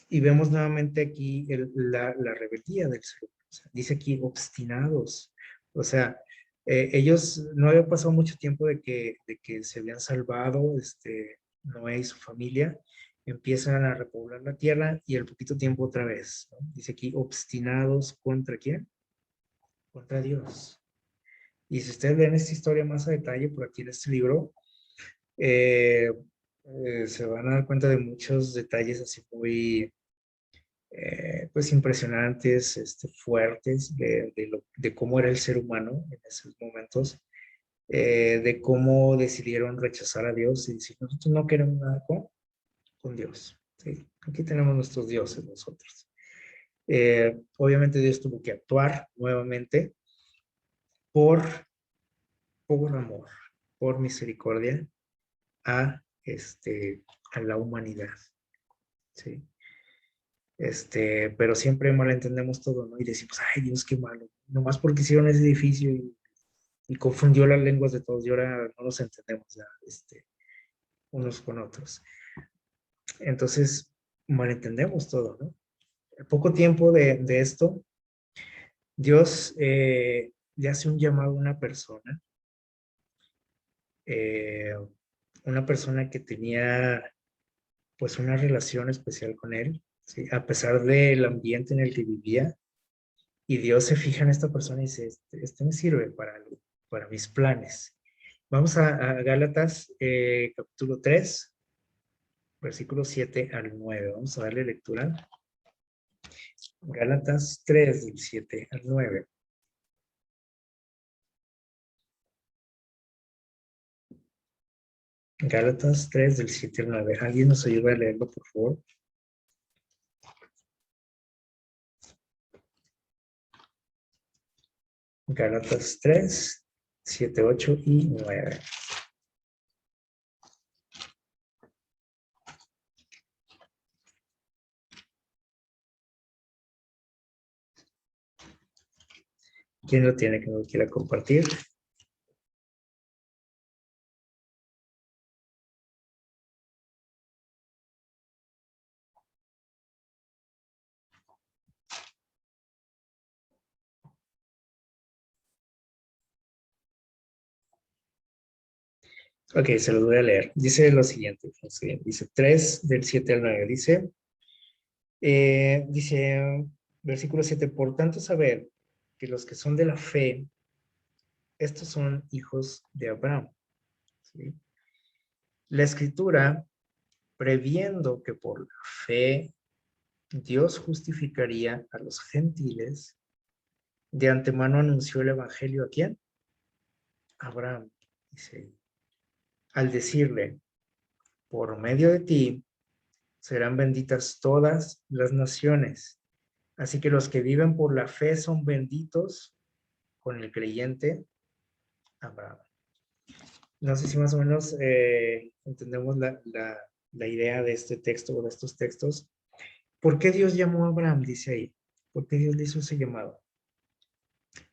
S1: y vemos nuevamente aquí la rebeldía del ser humano. O sea, dice aquí obstinados. O sea, ellos no había pasado mucho tiempo de que se habían salvado, Noé y su familia, empiezan a repoblar la tierra y al poquito tiempo otra vez, ¿no? Dice aquí obstinados contra ¿quién? Contra Dios. Y si ustedes leen esta historia más a detalle por aquí en este libro, eh, se van a dar cuenta de muchos detalles así muy, pues impresionantes, fuertes de cómo era el ser humano en esos momentos, de cómo decidieron rechazar a Dios y decir, nosotros no queremos nada con Dios. ¿Sí? Aquí tenemos nuestros dioses nosotros. Obviamente Dios tuvo que actuar nuevamente por, por amor, por misericordia a, a la humanidad. ¿Sí? Pero siempre malentendemos todo, ¿no? Y decimos, ay Dios, qué malo. Nomás porque hicieron ese edificio y confundió las lenguas de todos y ahora no nos entendemos ya, unos con otros. Entonces, malentendemos todo, ¿no? En poco tiempo de esto, Dios le hace un llamado a eh, una persona que tenía pues una relación especial con él, ¿sí? A pesar del ambiente en el que vivía. Y Dios se fija en esta persona y dice, este me sirve para mis planes. Vamos a Gálatas capítulo 3, versículos 7 al 9. Vamos a darle lectura. Gálatas 3, del 7 al 9. Gálatas 3, del 7 al 9. ¿Alguien nos ayuda a leerlo, por favor? Gálatas 3, 7, 8 y 9. ¿Quién lo tiene que nos quiera compartir? Ok, se los voy a leer. Dice lo siguiente. Dice 3 del 7 al 9. Dice, versículo 7, por tanto saber que los que son de la fe, estos son hijos de Abraham. ¿Sí? La escritura, previendo que por la fe Dios justificaría a los gentiles, de antemano anunció el evangelio ¿a quién? Abraham. Dice, al decirle, por medio de ti serán benditas todas las naciones. Así que los que viven por la fe son benditos con el creyente Abraham. No sé si más o menos entendemos la idea de este texto o de estos textos. ¿Por qué Dios llamó a Abraham? Dice ahí. ¿Por qué Dios le hizo ese llamado?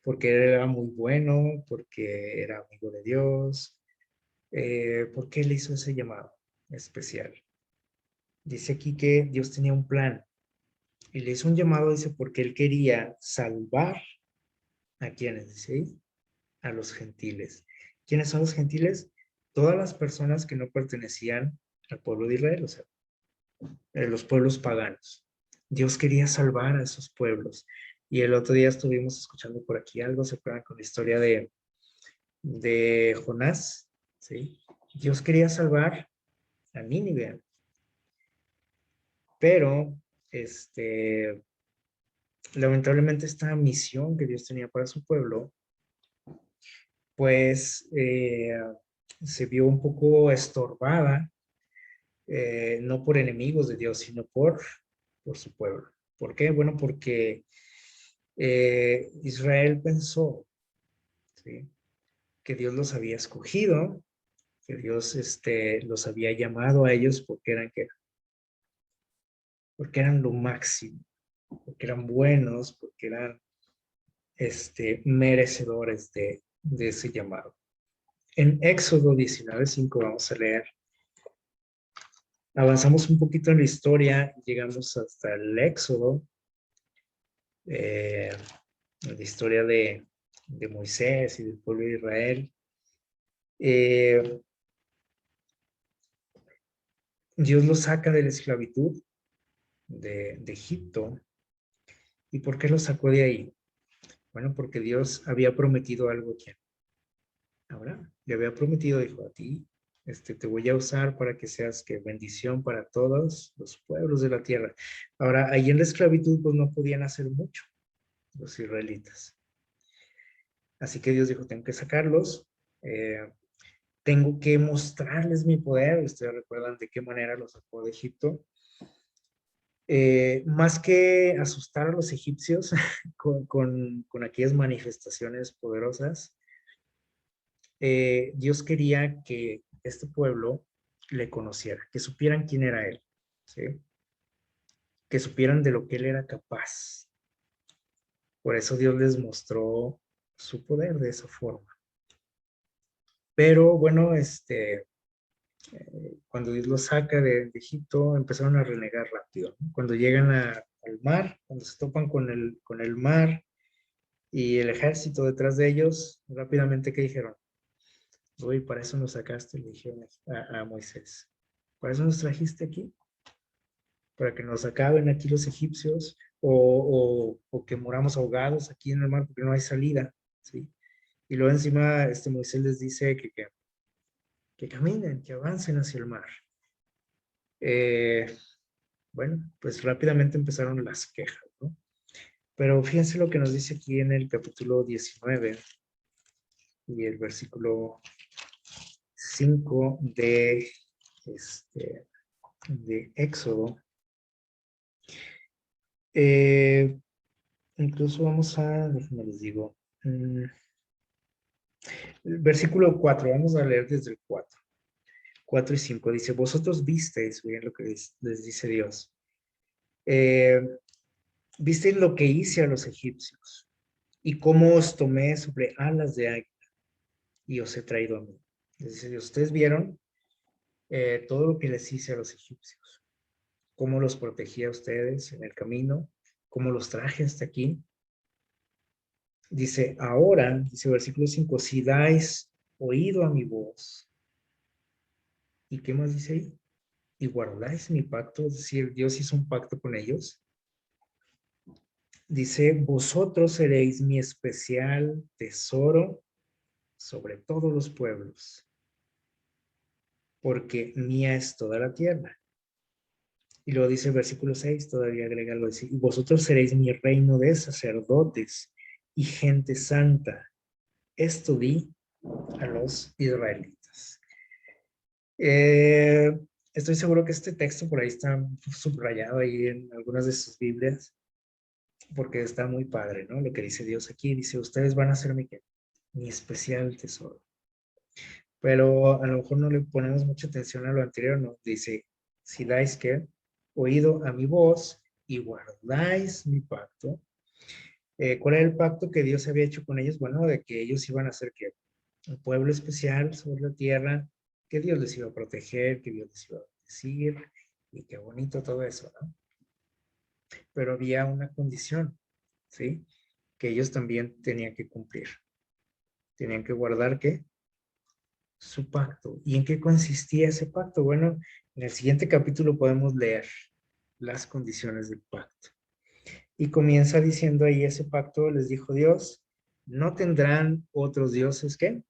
S1: Porque él era muy bueno, porque era amigo de Dios. ¿Por qué le hizo ese llamado especial? Dice aquí que Dios tenía un plan y le hizo un llamado, dice, porque él quería salvar a quienes, dice, a los gentiles. ¿Quiénes son los gentiles? Todas las personas que no pertenecían al pueblo de Israel, o sea, los pueblos paganos. Dios quería salvar a esos pueblos. Y el otro día estuvimos escuchando por aquí algo, se acuerdan con la historia de Jonás, ¿sí? Dios quería salvar a Nínive. Pero, lamentablemente esta misión que Dios tenía para su pueblo, pues se vio un poco estorbada, no por enemigos de Dios, sino por su pueblo. ¿Por qué? Bueno, porque Israel pensó, ¿sí?, que Dios los había escogido, que Dios los había llamado a ellos porque eran lo máximo, porque eran buenos, porque eran merecedores de ese llamado. En Éxodo 19:5 vamos a leer. Avanzamos un poquito en la historia, llegamos hasta el Éxodo, la historia de Moisés y del pueblo de Israel. Dios los saca de la esclavitud de Egipto. ¿Y por qué los sacó de ahí? Bueno, porque Dios había prometido algo aquí. Ahora, le había prometido, dijo, a ti te voy a usar para que seas bendición para todos los pueblos de la tierra. Ahora, ahí en la esclavitud, pues no podían hacer mucho los israelitas. Así que Dios dijo, tengo que sacarlos, tengo que mostrarles mi poder. Ustedes recuerdan de qué manera los sacó de Egipto. Más que asustar a los egipcios con aquellas manifestaciones poderosas, Dios quería que este pueblo le conociera, que supieran quién era él, ¿sí?, que supieran de lo que él era capaz. Por eso Dios les mostró su poder de esa forma. Pero bueno, cuando Dios los saca de Egipto, empezaron a renegar rápido, ¿no? Cuando llegan al mar, cuando se topan con el mar y el ejército detrás de ellos, rápidamente, ¿qué dijeron? Uy, para eso nos sacaste, le dijeron a Moisés. ¿Para eso nos trajiste aquí? ¿Para que nos acaben aquí los egipcios? ¿O que moramos ahogados aquí en el mar porque no hay salida? ¿Sí? Y luego encima Moisés les dice que caminen, que avancen hacia el mar. Bueno, pues rápidamente empezaron las quejas, ¿no? Pero fíjense lo que nos dice aquí en el capítulo 19 y el versículo 5 de Éxodo. Incluso vamos déjenme les digo, el versículo 4, vamos a leer desde el 4 y 5, dice, vosotros visteis, miren lo que les dice Dios, visteis lo que hice a los egipcios y cómo os tomé sobre alas de águila y os he traído a mí. Les dice Dios, ustedes vieron todo lo que les hice a los egipcios, cómo los protegí a ustedes en el camino, cómo los traje hasta aquí. Dice, ahora, dice versículo 5, si dais oído a mi voz. ¿Y qué más dice ahí? Y guardáis mi pacto, es decir, Dios hizo un pacto con ellos. Dice, vosotros seréis mi especial tesoro sobre todos los pueblos, porque mía es toda la tierra. Y luego dice el versículo 6, todavía agrega algo así, y vosotros seréis mi reino de sacerdotes y gente santa. Esto di a los israelitas. Estoy seguro que este texto por ahí está subrayado ahí en algunas de sus Biblias, porque está muy padre, ¿no? Lo que dice Dios aquí, dice, ustedes van a ser mi especial tesoro. Pero a lo mejor no le ponemos mucha atención a lo anterior, ¿no? Dice, si dais oído a mi voz y guardáis mi pacto. ¿Cuál era el pacto que Dios había hecho con ellos? Bueno, de que ellos iban a ser un pueblo especial sobre la tierra, que Dios les iba a proteger, que Dios les iba a bendecir, y qué bonito todo eso, ¿no? Pero había una condición, ¿sí? Que ellos también tenían que cumplir. Tenían que guardar, ¿qué? Su pacto. ¿Y en qué consistía ese pacto? Bueno, en el siguiente capítulo podemos leer las condiciones del pacto. Y comienza diciendo ahí ese pacto, les dijo Dios, no tendrán otros dioses, ¿qué?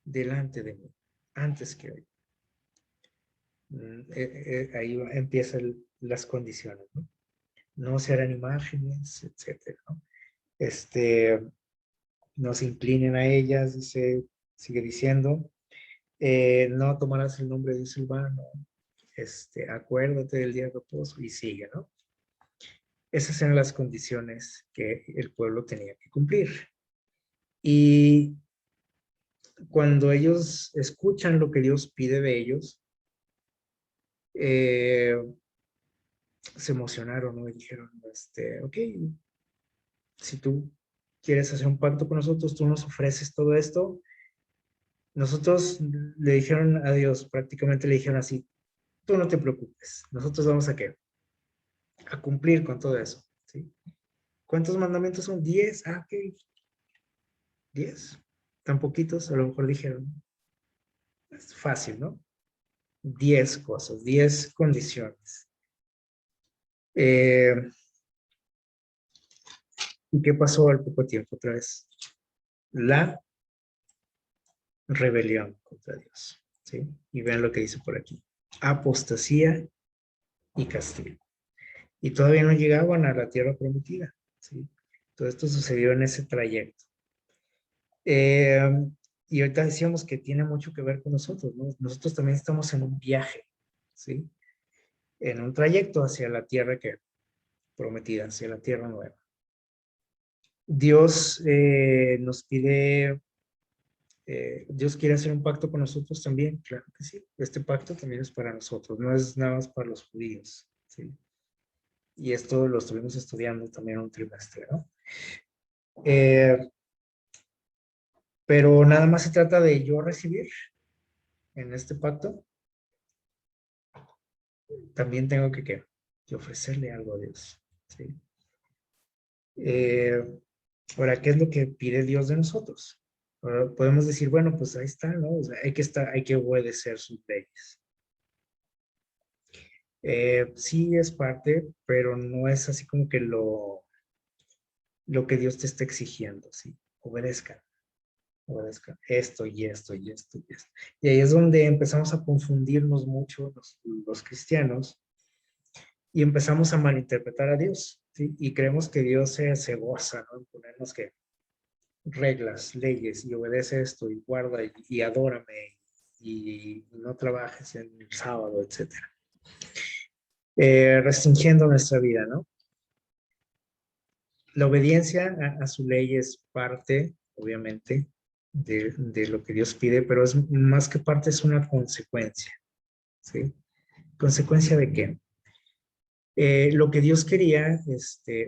S1: Delante de mí, antes que hoy. Empiezan las condiciones, ¿no? No se harán imágenes, etcétera, ¿no? No se inclinen a ellas, sigue diciendo, no tomarás el nombre de Dios en vano, acuérdate del día de reposo y sigue, ¿no? Esas eran las condiciones que el pueblo tenía que cumplir. Y cuando ellos escuchan lo que Dios pide de ellos, eh, se emocionaron, ¿no? Y dijeron, ok, si tú quieres hacer un pacto con nosotros, tú nos ofreces todo esto. Nosotros le dijeron a Dios, prácticamente le dijeron así, tú no te preocupes, nosotros vamos a qué? A cumplir con todo eso, ¿sí? ¿Cuántos mandamientos son? 10, ok, 10, tan poquitos, a lo mejor dijeron, es fácil, ¿no? 10 cosas, 10 condiciones. ¿Y qué pasó al poco tiempo otra vez? La rebelión contra Dios, ¿sí? Y vean lo que dice por aquí. Apostasía y castigo. Y todavía no llegaban a la tierra prometida, ¿sí? Todo esto sucedió en ese trayecto. Eh, y ahorita decíamos que tiene mucho que ver con nosotros, ¿no? Nosotros también estamos en un viaje, ¿sí? En un trayecto hacia la tierra que prometida, hacia la tierra nueva. Dios nos pide, Dios quiere hacer un pacto con nosotros también, claro que sí. Este pacto también es para nosotros, no es nada más para los judíos, ¿sí? Y esto lo estuvimos estudiando también un trimestre, ¿no? Pero nada más se trata de yo recibir en este pacto. También tengo que ofrecerle algo a Dios, ¿sí? Eh, Ahora, ¿qué es lo que pide Dios de nosotros? Ahora, podemos decir, bueno, pues ahí está, ¿no? O sea, hay que obedecer sus leyes. Sí es parte, pero no es así como que lo que Dios te está exigiendo, ¿sí? Obedezcan, obedezcan esto y esto y esto y esto. Y ahí es donde empezamos a confundirnos mucho los cristianos y empezamos a malinterpretar a Dios, ¿sí? Y creemos que Dios se goza, ¿no? En ponernos que reglas, leyes, y obedece esto, y guarda, y adórame, y no trabajes en el sábado, etcétera. Restringiendo nuestra vida, ¿no? La obediencia a su ley es parte, obviamente, de lo que Dios pide, pero es más que parte, es una consecuencia, ¿sí? ¿Consecuencia de qué? Lo que Dios quería,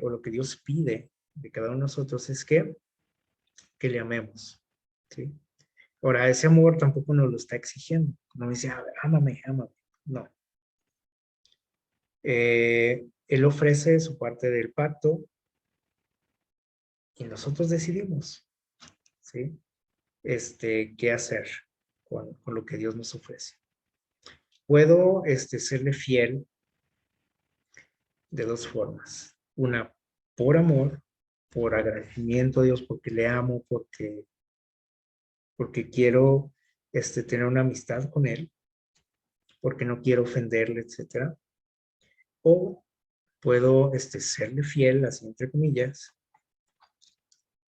S1: o lo que Dios pide de cada uno de nosotros es que le amemos, ¿sí? Ahora, ese amor tampoco nos lo está exigiendo. No dice, ámame, ámame. No. Él ofrece su parte del pacto y nosotros decidimos, ¿sí? Qué hacer con lo que Dios nos ofrece. Puedo serle fiel de dos formas. Una, por amor, por agradecimiento a Dios, porque le amo, porque quiero tener una amistad con Él, porque no quiero ofenderle, etcétera. O puedo serle fiel, así entre comillas,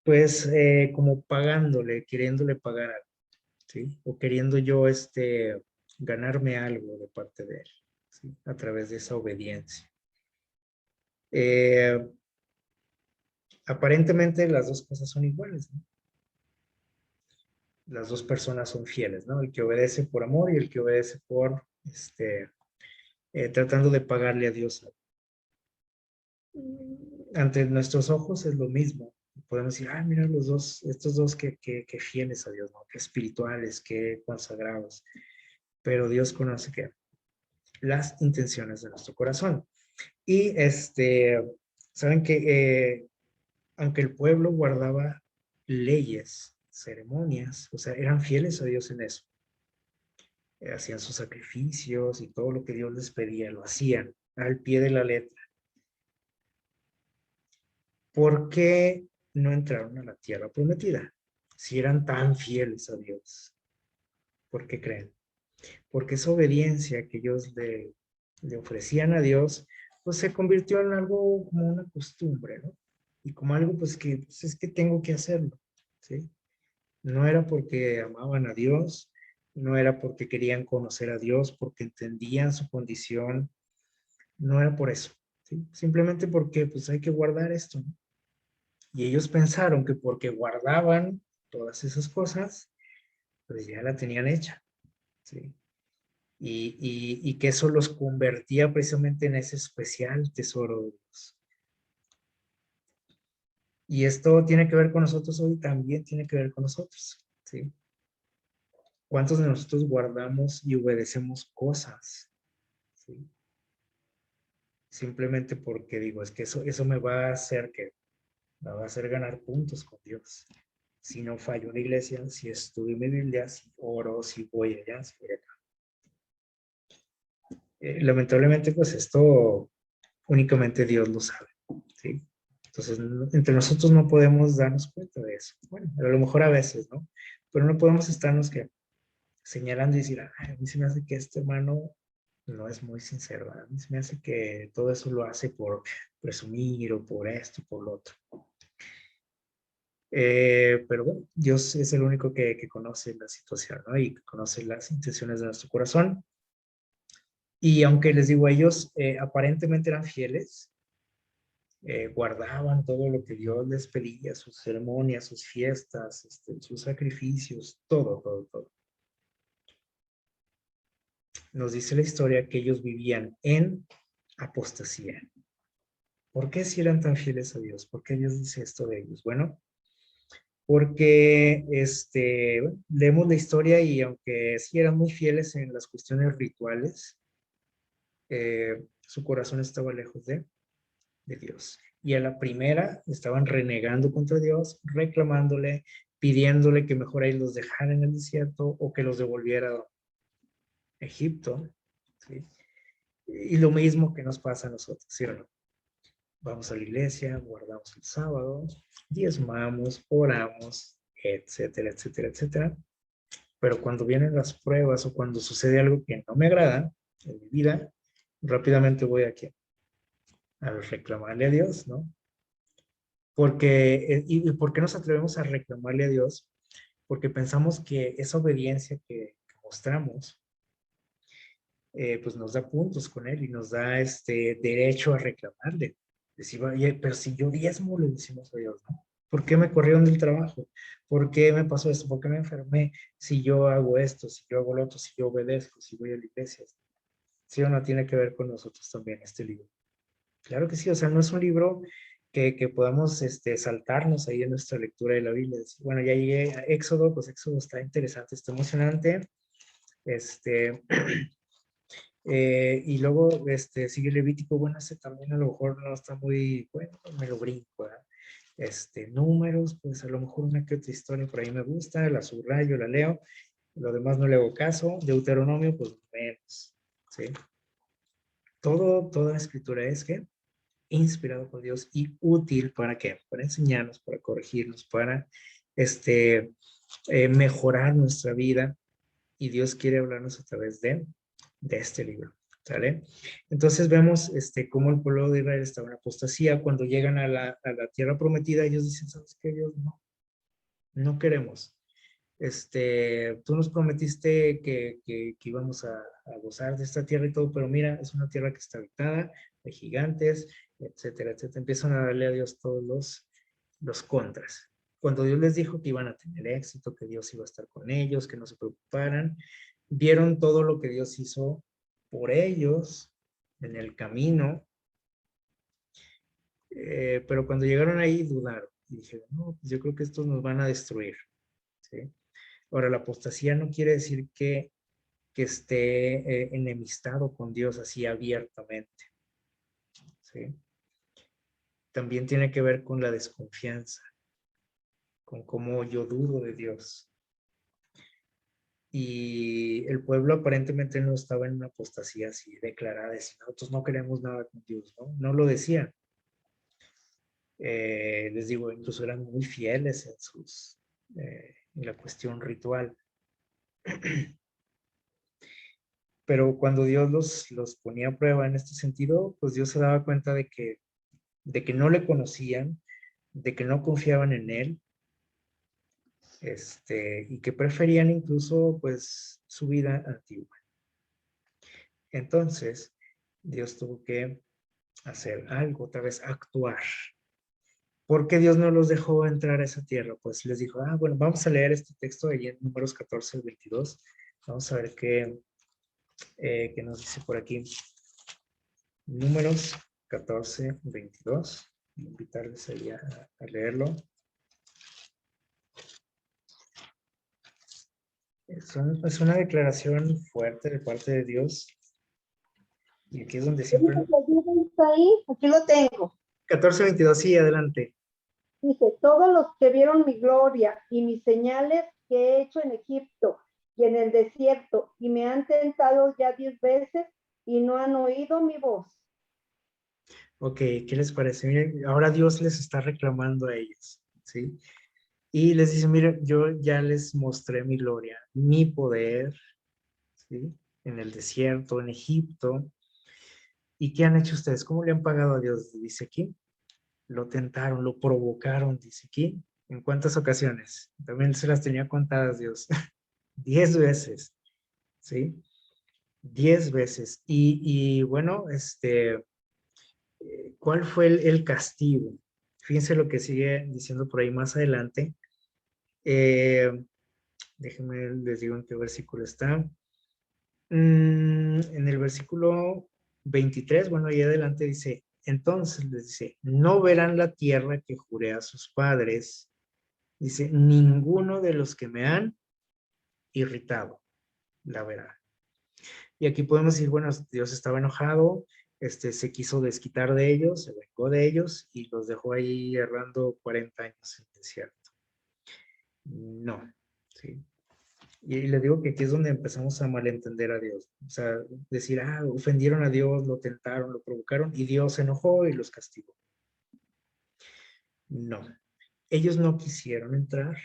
S1: pues como pagándole, queriéndole pagar algo, ¿sí? O queriendo yo ganarme algo de parte de Él, ¿sí? A través de esa obediencia. Eh, Aparentemente las dos cosas son iguales, ¿no? Las dos personas son fieles, ¿no? El que obedece por amor y el que obedece por, tratando de pagarle a Dios. Ante nuestros ojos es lo mismo. Podemos decir, mira los dos, estos dos que fieles a Dios, ¿no? Que espirituales, que consagrados. Pero Dios conoce que las intenciones de nuestro corazón. Y saben que aunque el pueblo guardaba leyes, ceremonias, o sea, eran fieles a Dios en eso. Hacían sus sacrificios y todo lo que Dios les pedía, lo hacían al pie de la letra. ¿Por qué no entraron a la tierra prometida? Si eran tan fieles a Dios, ¿por qué creen? porque esa obediencia que ellos le ofrecían a Dios, pues se convirtió en algo como una costumbre, ¿no? Y como algo, pues que pues, es que tengo que hacerlo, ¿sí? No era porque amaban a Dios, no era porque querían conocer a Dios, porque entendían su condición, no era por eso, ¿sí? Simplemente porque pues hay que guardar esto, ¿no? Y ellos pensaron que porque guardaban todas esas cosas, pues ya la tenían hecha, ¿sí? Y que eso los convertía precisamente en ese especial tesoro de Dios. Y esto tiene que ver con nosotros hoy, también tiene que ver con nosotros, ¿sí? ¿Cuántos de nosotros guardamos y obedecemos cosas? ¿Sí? Simplemente porque digo, es que eso me va a hacer que, me va a hacer ganar puntos con Dios. Si no fallo en la iglesia, si estudio mi Biblia, si oro, si voy allá, si voy acá. Lamentablemente, pues esto únicamente Dios lo sabe, ¿sí? Entonces, entre nosotros no podemos darnos cuenta de eso. Bueno, a lo mejor a veces, ¿no? Pero no podemos estarnos que señalando y decir, ay, a mí se me hace que este hermano no es muy sincero, a mí se me hace que todo eso lo hace por presumir o por esto, por lo otro. Pero bueno, Dios es el único que conoce la situación, ¿no? Y que conoce las intenciones de nuestro corazón. Y aunque les digo, ellos aparentemente eran fieles, guardaban todo lo que Dios les pedía, sus ceremonias, sus fiestas, sus sacrificios, todo, todo, todo. Nos dice la historia que ellos vivían en apostasía. ¿Por qué si eran tan fieles a Dios? ¿Por qué Dios dice esto de ellos? Bueno, porque bueno, leemos la historia y aunque sí eran muy fieles en las cuestiones rituales, su corazón estaba lejos de Dios. Y a la primera estaban renegando contra Dios, reclamándole, pidiéndole que mejor ahí los dejara en el desierto o que los devolviera a Egipto. ¿Sí? Y lo mismo que nos pasa a nosotros, ¿sí o no? Vamos a la iglesia, guardamos el sábado, diezmamos, oramos, etcétera, etcétera, etcétera. Pero cuando vienen las pruebas o cuando sucede algo que no me agrada en mi vida, rápidamente voy aquí a reclamarle a Dios, ¿no? Porque, ¿y por qué nos atrevemos a reclamarle a Dios? Porque pensamos que esa obediencia que mostramos, pues nos da puntos con Él y nos da este derecho a reclamarle. Decir, oye, pero si yo diezmo, le decimos a Dios, ¿no? ¿Por qué me corrieron del trabajo? ¿Por qué me pasó esto? ¿Por qué me enfermé? Si yo hago esto, si yo hago lo otro, si yo obedezco, si voy a la iglesia. ¿Sí o no tiene que ver con nosotros también este libro? Claro que sí, o sea, no es un libro que podamos saltarnos ahí en nuestra lectura de la Biblia. Decir, bueno, ya llegué a Éxodo, pues Éxodo está interesante, está emocionante. Este, y luego sigue Levítico, bueno, ese también a lo mejor no está muy, bueno, me lo brinco. ¿Eh? Números, pues a lo mejor una que otra historia por ahí me gusta, la subrayo, la leo, lo demás no le hago caso. Deuteronomio, pues menos, ¿sí? Toda la escritura es que inspirado por Dios y útil para qué? Para enseñarnos, para corregirnos, para mejorar nuestra vida. Y Dios quiere hablarnos a través de este libro. ¿Sale? Entonces vemos cómo el pueblo de Israel estaba en apostasía. Cuando llegan a la tierra prometida, ellos dicen, ¿sabes qué, Dios? No, no queremos. Tú nos prometiste que íbamos a gozar de esta tierra y todo, pero mira, es una tierra que está habitada, hay gigantes, etcétera, etcétera. Empiezan a darle a Dios todos los contras. Cuando Dios les dijo que iban a tener éxito, que Dios iba a estar con ellos, que no se preocuparan, vieron todo lo que Dios hizo por ellos en el camino, pero cuando llegaron ahí dudaron y dijeron, no, pues yo creo que estos nos van a destruir, ¿sí? Ahora, la apostasía no quiere decir que esté enemistado con Dios así abiertamente, ¿sí? También tiene que ver con la desconfianza, con cómo yo dudo de Dios. Y el pueblo aparentemente no estaba en una apostasía así declarada, de si nosotros no queremos nada con Dios, ¿no? No lo decían. Les digo, incluso eran muy fieles en la cuestión ritual. pero cuando Dios los ponía a prueba en este sentido, pues Dios se daba cuenta de que no le conocían, de que no confiaban en él, y que preferían incluso pues su vida antigua. Entonces, Dios tuvo que hacer algo, otra vez actuar. ¿Por qué Dios no los dejó entrar a esa tierra? Pues les dijo, bueno, vamos a leer este texto ahí en Números 14 al 22. Vamos a ver qué nos dice por aquí. Números 14, 22. Invitarles ahí a leerlo. Es una declaración fuerte de parte de Dios. Y aquí es donde siempre...
S3: Aquí lo tengo.
S1: 14, 22, sí, adelante.
S3: Dice, todos los que vieron mi gloria y mis señales que he hecho en Egipto y en el desierto, y me han tentado ya 10 veces y no han oído mi voz.
S1: Ok, ¿qué les parece? Miren, ahora Dios les está reclamando a ellos, ¿sí? Y les dice, miren, yo ya les mostré mi gloria, mi poder, ¿sí? En el desierto, en Egipto. ¿Y qué han hecho ustedes? ¿Cómo le han pagado a Dios? Dice aquí. Lo tentaron, lo provocaron, dice aquí. ¿En cuántas ocasiones? También se las tenía contadas Dios. 10 veces, ¿sí? 10 veces. Y bueno, ¿cuál fue el castigo? Fíjense lo que sigue diciendo por ahí más adelante. Déjenme, les digo en qué versículo está. En el versículo 23, bueno, ahí adelante dice, entonces les dice, no verán la tierra que juré a sus padres. Dice, ninguno de los que me han irritado la verá. Y aquí podemos decir, bueno, Dios estaba enojado, se quiso desquitar de ellos, se vengó de ellos y los dejó ahí errando 40 años en el desierto. No, ¿sí? Y le digo que aquí es donde empezamos a malentender a Dios. O sea, decir, ofendieron a Dios, lo tentaron, lo provocaron y Dios se enojó y los castigó. No, ellos no quisieron entrar.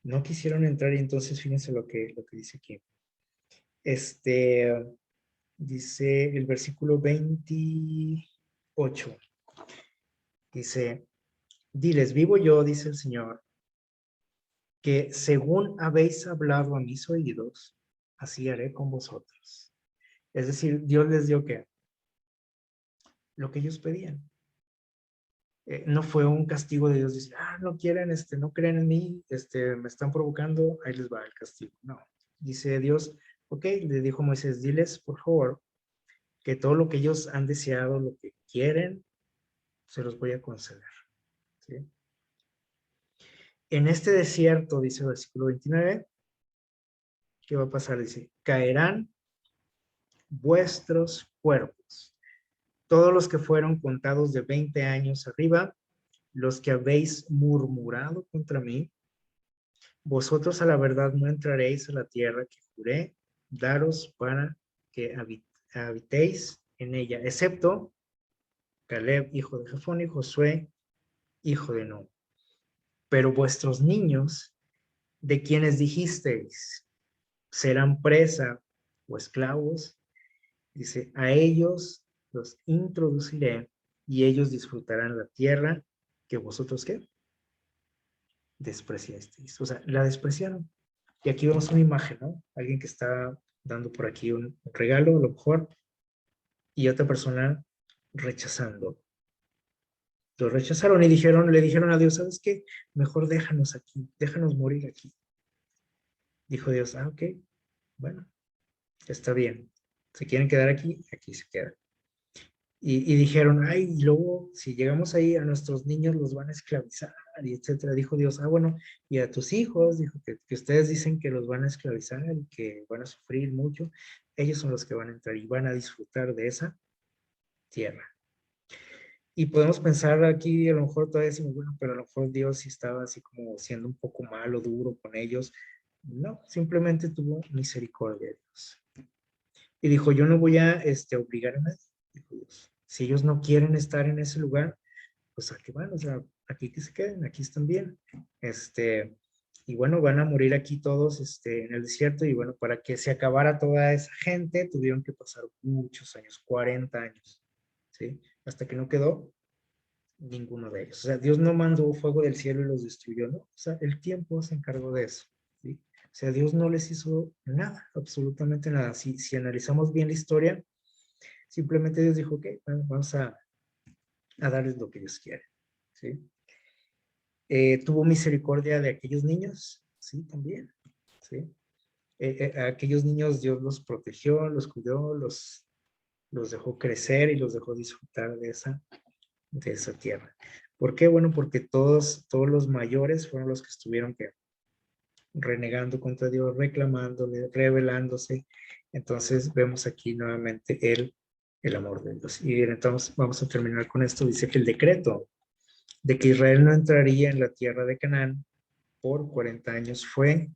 S1: No quisieron entrar y entonces fíjense lo que dice aquí. Dice el versículo 28. Dice, diles, vivo yo, dice el Señor, que según habéis hablado a mis oídos, así haré con vosotros. Es decir, Dios les dio ¿qué? Lo que ellos pedían. No fue un castigo de Dios, dice, no quieren, no creen en mí, me están provocando, ahí les va el castigo. No, dice Dios, ok, le dijo Moisés, diles, por favor, que todo lo que ellos han deseado, lo que quieren, se los voy a conceder. ¿Sí? En este desierto, dice el versículo 29, ¿qué va a pasar? Dice, caerán vuestros cuerpos, todos los que fueron contados de 20 años arriba, los que habéis murmurado contra mí, vosotros a la verdad no entraréis a la tierra que juré daros para que habitéis en ella, excepto Caleb, hijo de Jefón, y Josué, hijo de Nun. Pero vuestros niños, de quienes dijisteis, serán presa o esclavos, dice, a ellos los introduciré y ellos disfrutarán la tierra que vosotros, ¿qué? Despreciasteis. O sea, la despreciaron. Y aquí vemos una imagen, ¿no? Alguien que está dando por aquí un regalo, a lo mejor, y otra persona rechazando. Lo rechazaron y le dijeron a Dios, ¿sabes qué? Mejor déjanos aquí, déjanos morir aquí. Dijo Dios, ok, bueno, está bien. Se quieren quedar aquí, aquí se quedan. Y dijeron, y luego si llegamos ahí a nuestros niños los van a esclavizar, y etcétera. Dijo Dios, bueno, y a tus hijos, dijo que ustedes dicen que los van a esclavizar y que van a sufrir mucho, ellos son los que van a entrar y van a disfrutar de esa tierra. Y podemos pensar aquí, a lo mejor todavía decimos, bueno, pero a lo mejor Dios sí estaba así como siendo un poco malo, duro con ellos. No, simplemente tuvo misericordia de Dios. Y dijo, yo no voy a obligar a nadie, dijo Dios. Si ellos no quieren estar en ese lugar, pues aquí van, o sea, aquí que se queden, aquí están bien. Y bueno, van a morir aquí todos en el desierto. Y bueno, para que se acabara toda esa gente, tuvieron que pasar muchos años, 40 años, ¿sí? Hasta que no quedó ninguno de ellos. O sea, Dios no mandó fuego del cielo y los destruyó, ¿no? O sea, el tiempo se encargó de eso, ¿sí? O sea, Dios no les hizo nada, absolutamente nada. Si analizamos bien la historia, simplemente Dios dijo, ok, bueno, vamos a darles lo que Dios quiere, ¿sí? Tuvo misericordia de aquellos niños, sí, también, sí. A aquellos niños Dios los protegió, los cuidó, los dejó crecer y los dejó disfrutar de esa tierra. ¿Por qué? Bueno, porque todos los mayores fueron los que estuvieron renegando contra Dios, reclamándole, rebelándose. Entonces vemos aquí nuevamente el amor de Dios. Y bien, entonces vamos a terminar con esto. Dice que el decreto de que Israel no entraría en la tierra de Canaán por 40 años fue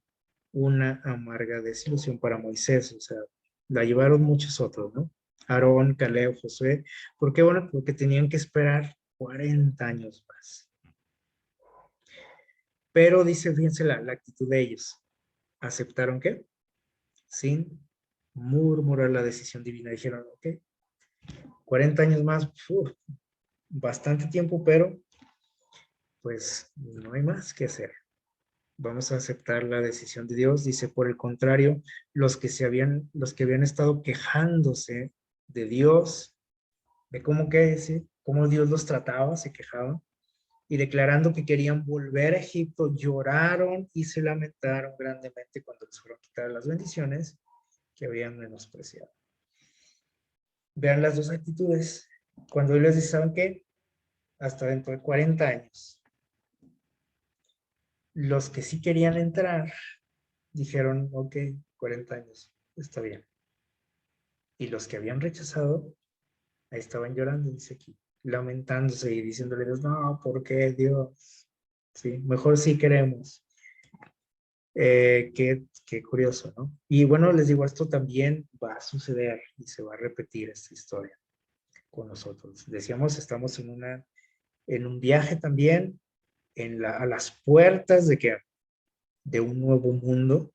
S1: una amarga desilusión para Moisés. O sea, la llevaron muchos otros, ¿no? Aarón, Caleb, Josué. ¿Por qué? Bueno, porque tenían que esperar 40 años más. Pero dice, fíjense la actitud de ellos. ¿Aceptaron qué? Sin murmurar la decisión divina. Dijeron, ok, 40 años más, bastante tiempo, pero pues no hay más que hacer. Vamos a aceptar la decisión de Dios. Dice, por el contrario, los que habían estado quejándose de Dios, de cómo Dios los trataba, se quejaban, y declarando que querían volver a Egipto, lloraron y se lamentaron grandemente cuando les fueron quitadas las bendiciones que habían menospreciado. Vean las dos actitudes. Cuando Él les dice, ¿saben qué? Hasta dentro de 40 años. Los que sí querían entrar dijeron, ok, 40 años, está bien. Y los que habían rechazado, ahí estaban llorando, dice aquí, lamentándose y diciéndole a Dios, no, ¿por qué Dios? Sí, mejor sí queremos. Qué curioso, ¿no? Y bueno, les digo, esto también va a suceder y se va a repetir esta historia con nosotros. Decíamos, estamos en un viaje también, a las puertas de un nuevo mundo,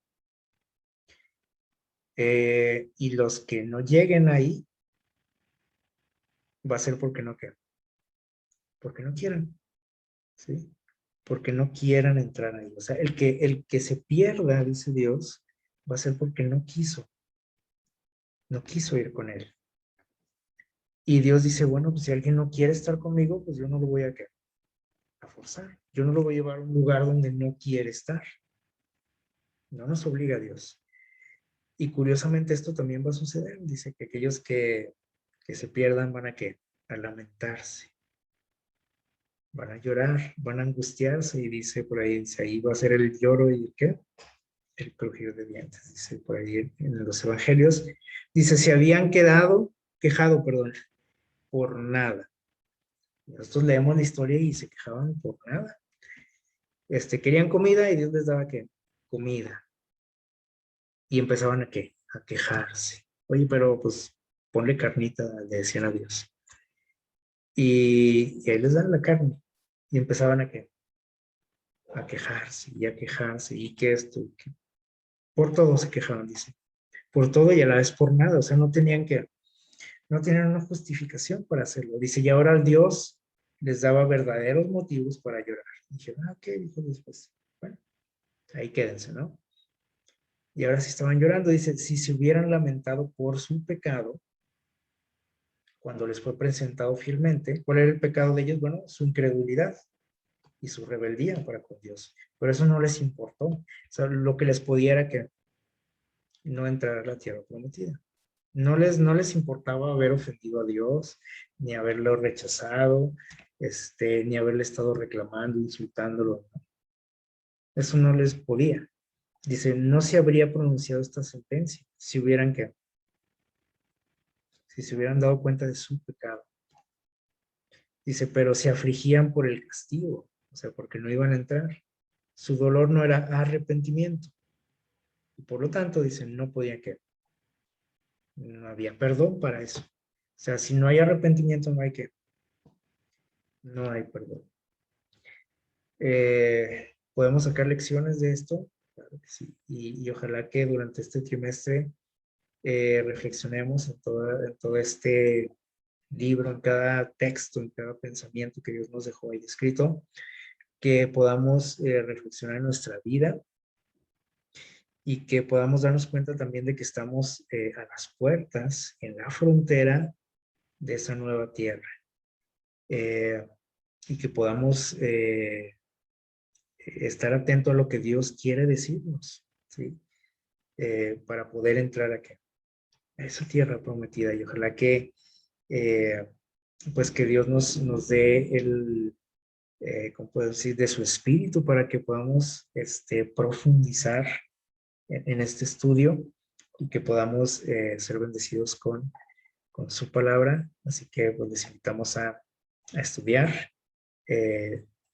S1: y los que no lleguen ahí, va a ser porque no quieran, porque no quieran, ¿sí? Porque no quieran entrar ahí. O sea, el que se pierda, dice Dios, va a ser porque no quiso ir con Él. Y Dios dice, bueno, pues si alguien no quiere estar conmigo, pues yo no lo voy a forzar. Yo no lo voy a llevar a un lugar donde no quiere estar. No nos obliga a Dios. Y curiosamente esto también va a suceder. Dice que aquellos que se pierdan van a lamentarse, van a llorar, van a angustiarse, y dice por ahí, dice, ahí va a ser el lloro y el crujir de dientes, dice por ahí en los evangelios. Dice, se habían quejado, por nada. Nosotros leemos la historia y se quejaban por nada. Querían comida y Dios les daba comida. Y empezaban a quejarse. Oye, pero pues ponle carnita, le decían a Dios. Y ahí les dan la carne. Y empezaban a quejarse y a quejarse. Y que esto, por todo se quejaban, dice. Por todo y a la vez por nada. O sea, no tenían una justificación para hacerlo. Dice, y ahora el Dios les daba verdaderos motivos para llorar. Y dijeron, ¿qué? Dijo después. Bueno, ahí quédense, ¿no? Y ahora sí estaban llorando. Dice, si se hubieran lamentado por su pecado, cuando les fue presentado fielmente, ¿cuál era el pecado de ellos? Bueno, su incredulidad y su rebeldía para con Dios. Pero eso no les importó. O sea, lo que les podía era que no entrar a la tierra prometida. No les importaba haber ofendido a Dios, ni haberlo rechazado, ni haberle estado reclamando, insultándolo. Eso no les podía. Dice, no se habría pronunciado esta sentencia si se hubieran dado cuenta de su pecado. Dice, pero se afligían por el castigo, o sea, porque no iban a entrar. Su dolor no era arrepentimiento. Y por lo tanto, dice, no podían que, no había perdón para eso. O sea, si no hay arrepentimiento, no hay perdón. ¿Podemos sacar lecciones de esto? Claro que sí. Y ojalá que durante este trimestre reflexionemos en todo este libro, en cada texto, en cada pensamiento que Dios nos dejó ahí escrito, que podamos reflexionar en nuestra vida y que podamos darnos cuenta también de que estamos a las puertas, en la frontera de esa nueva tierra. Y que podamos estar atento a lo que Dios quiere decirnos, ¿sí? Para poder entrar aquí, a esa tierra prometida. Y ojalá que, pues que Dios nos dé ¿cómo puedo decir?, de su espíritu para que podamos profundizar en este estudio y que podamos ser bendecidos con su palabra. Así que pues les invitamos a estudiar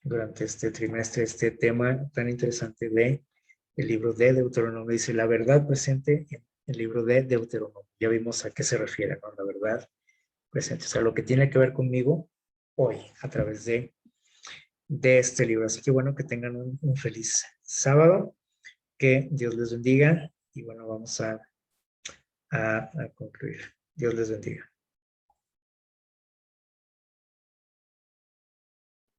S1: durante este trimestre este tema tan interesante de el libro de Deuteronomio. Dice la verdad presente en el libro de Deuteronomio. Ya vimos a qué se refiere, ¿no? La verdad presente, o sea, lo que tiene que ver conmigo hoy a través de este libro. Así que bueno, que tengan un feliz sábado, que Dios les bendiga y bueno, vamos a concluir. Dios les bendiga.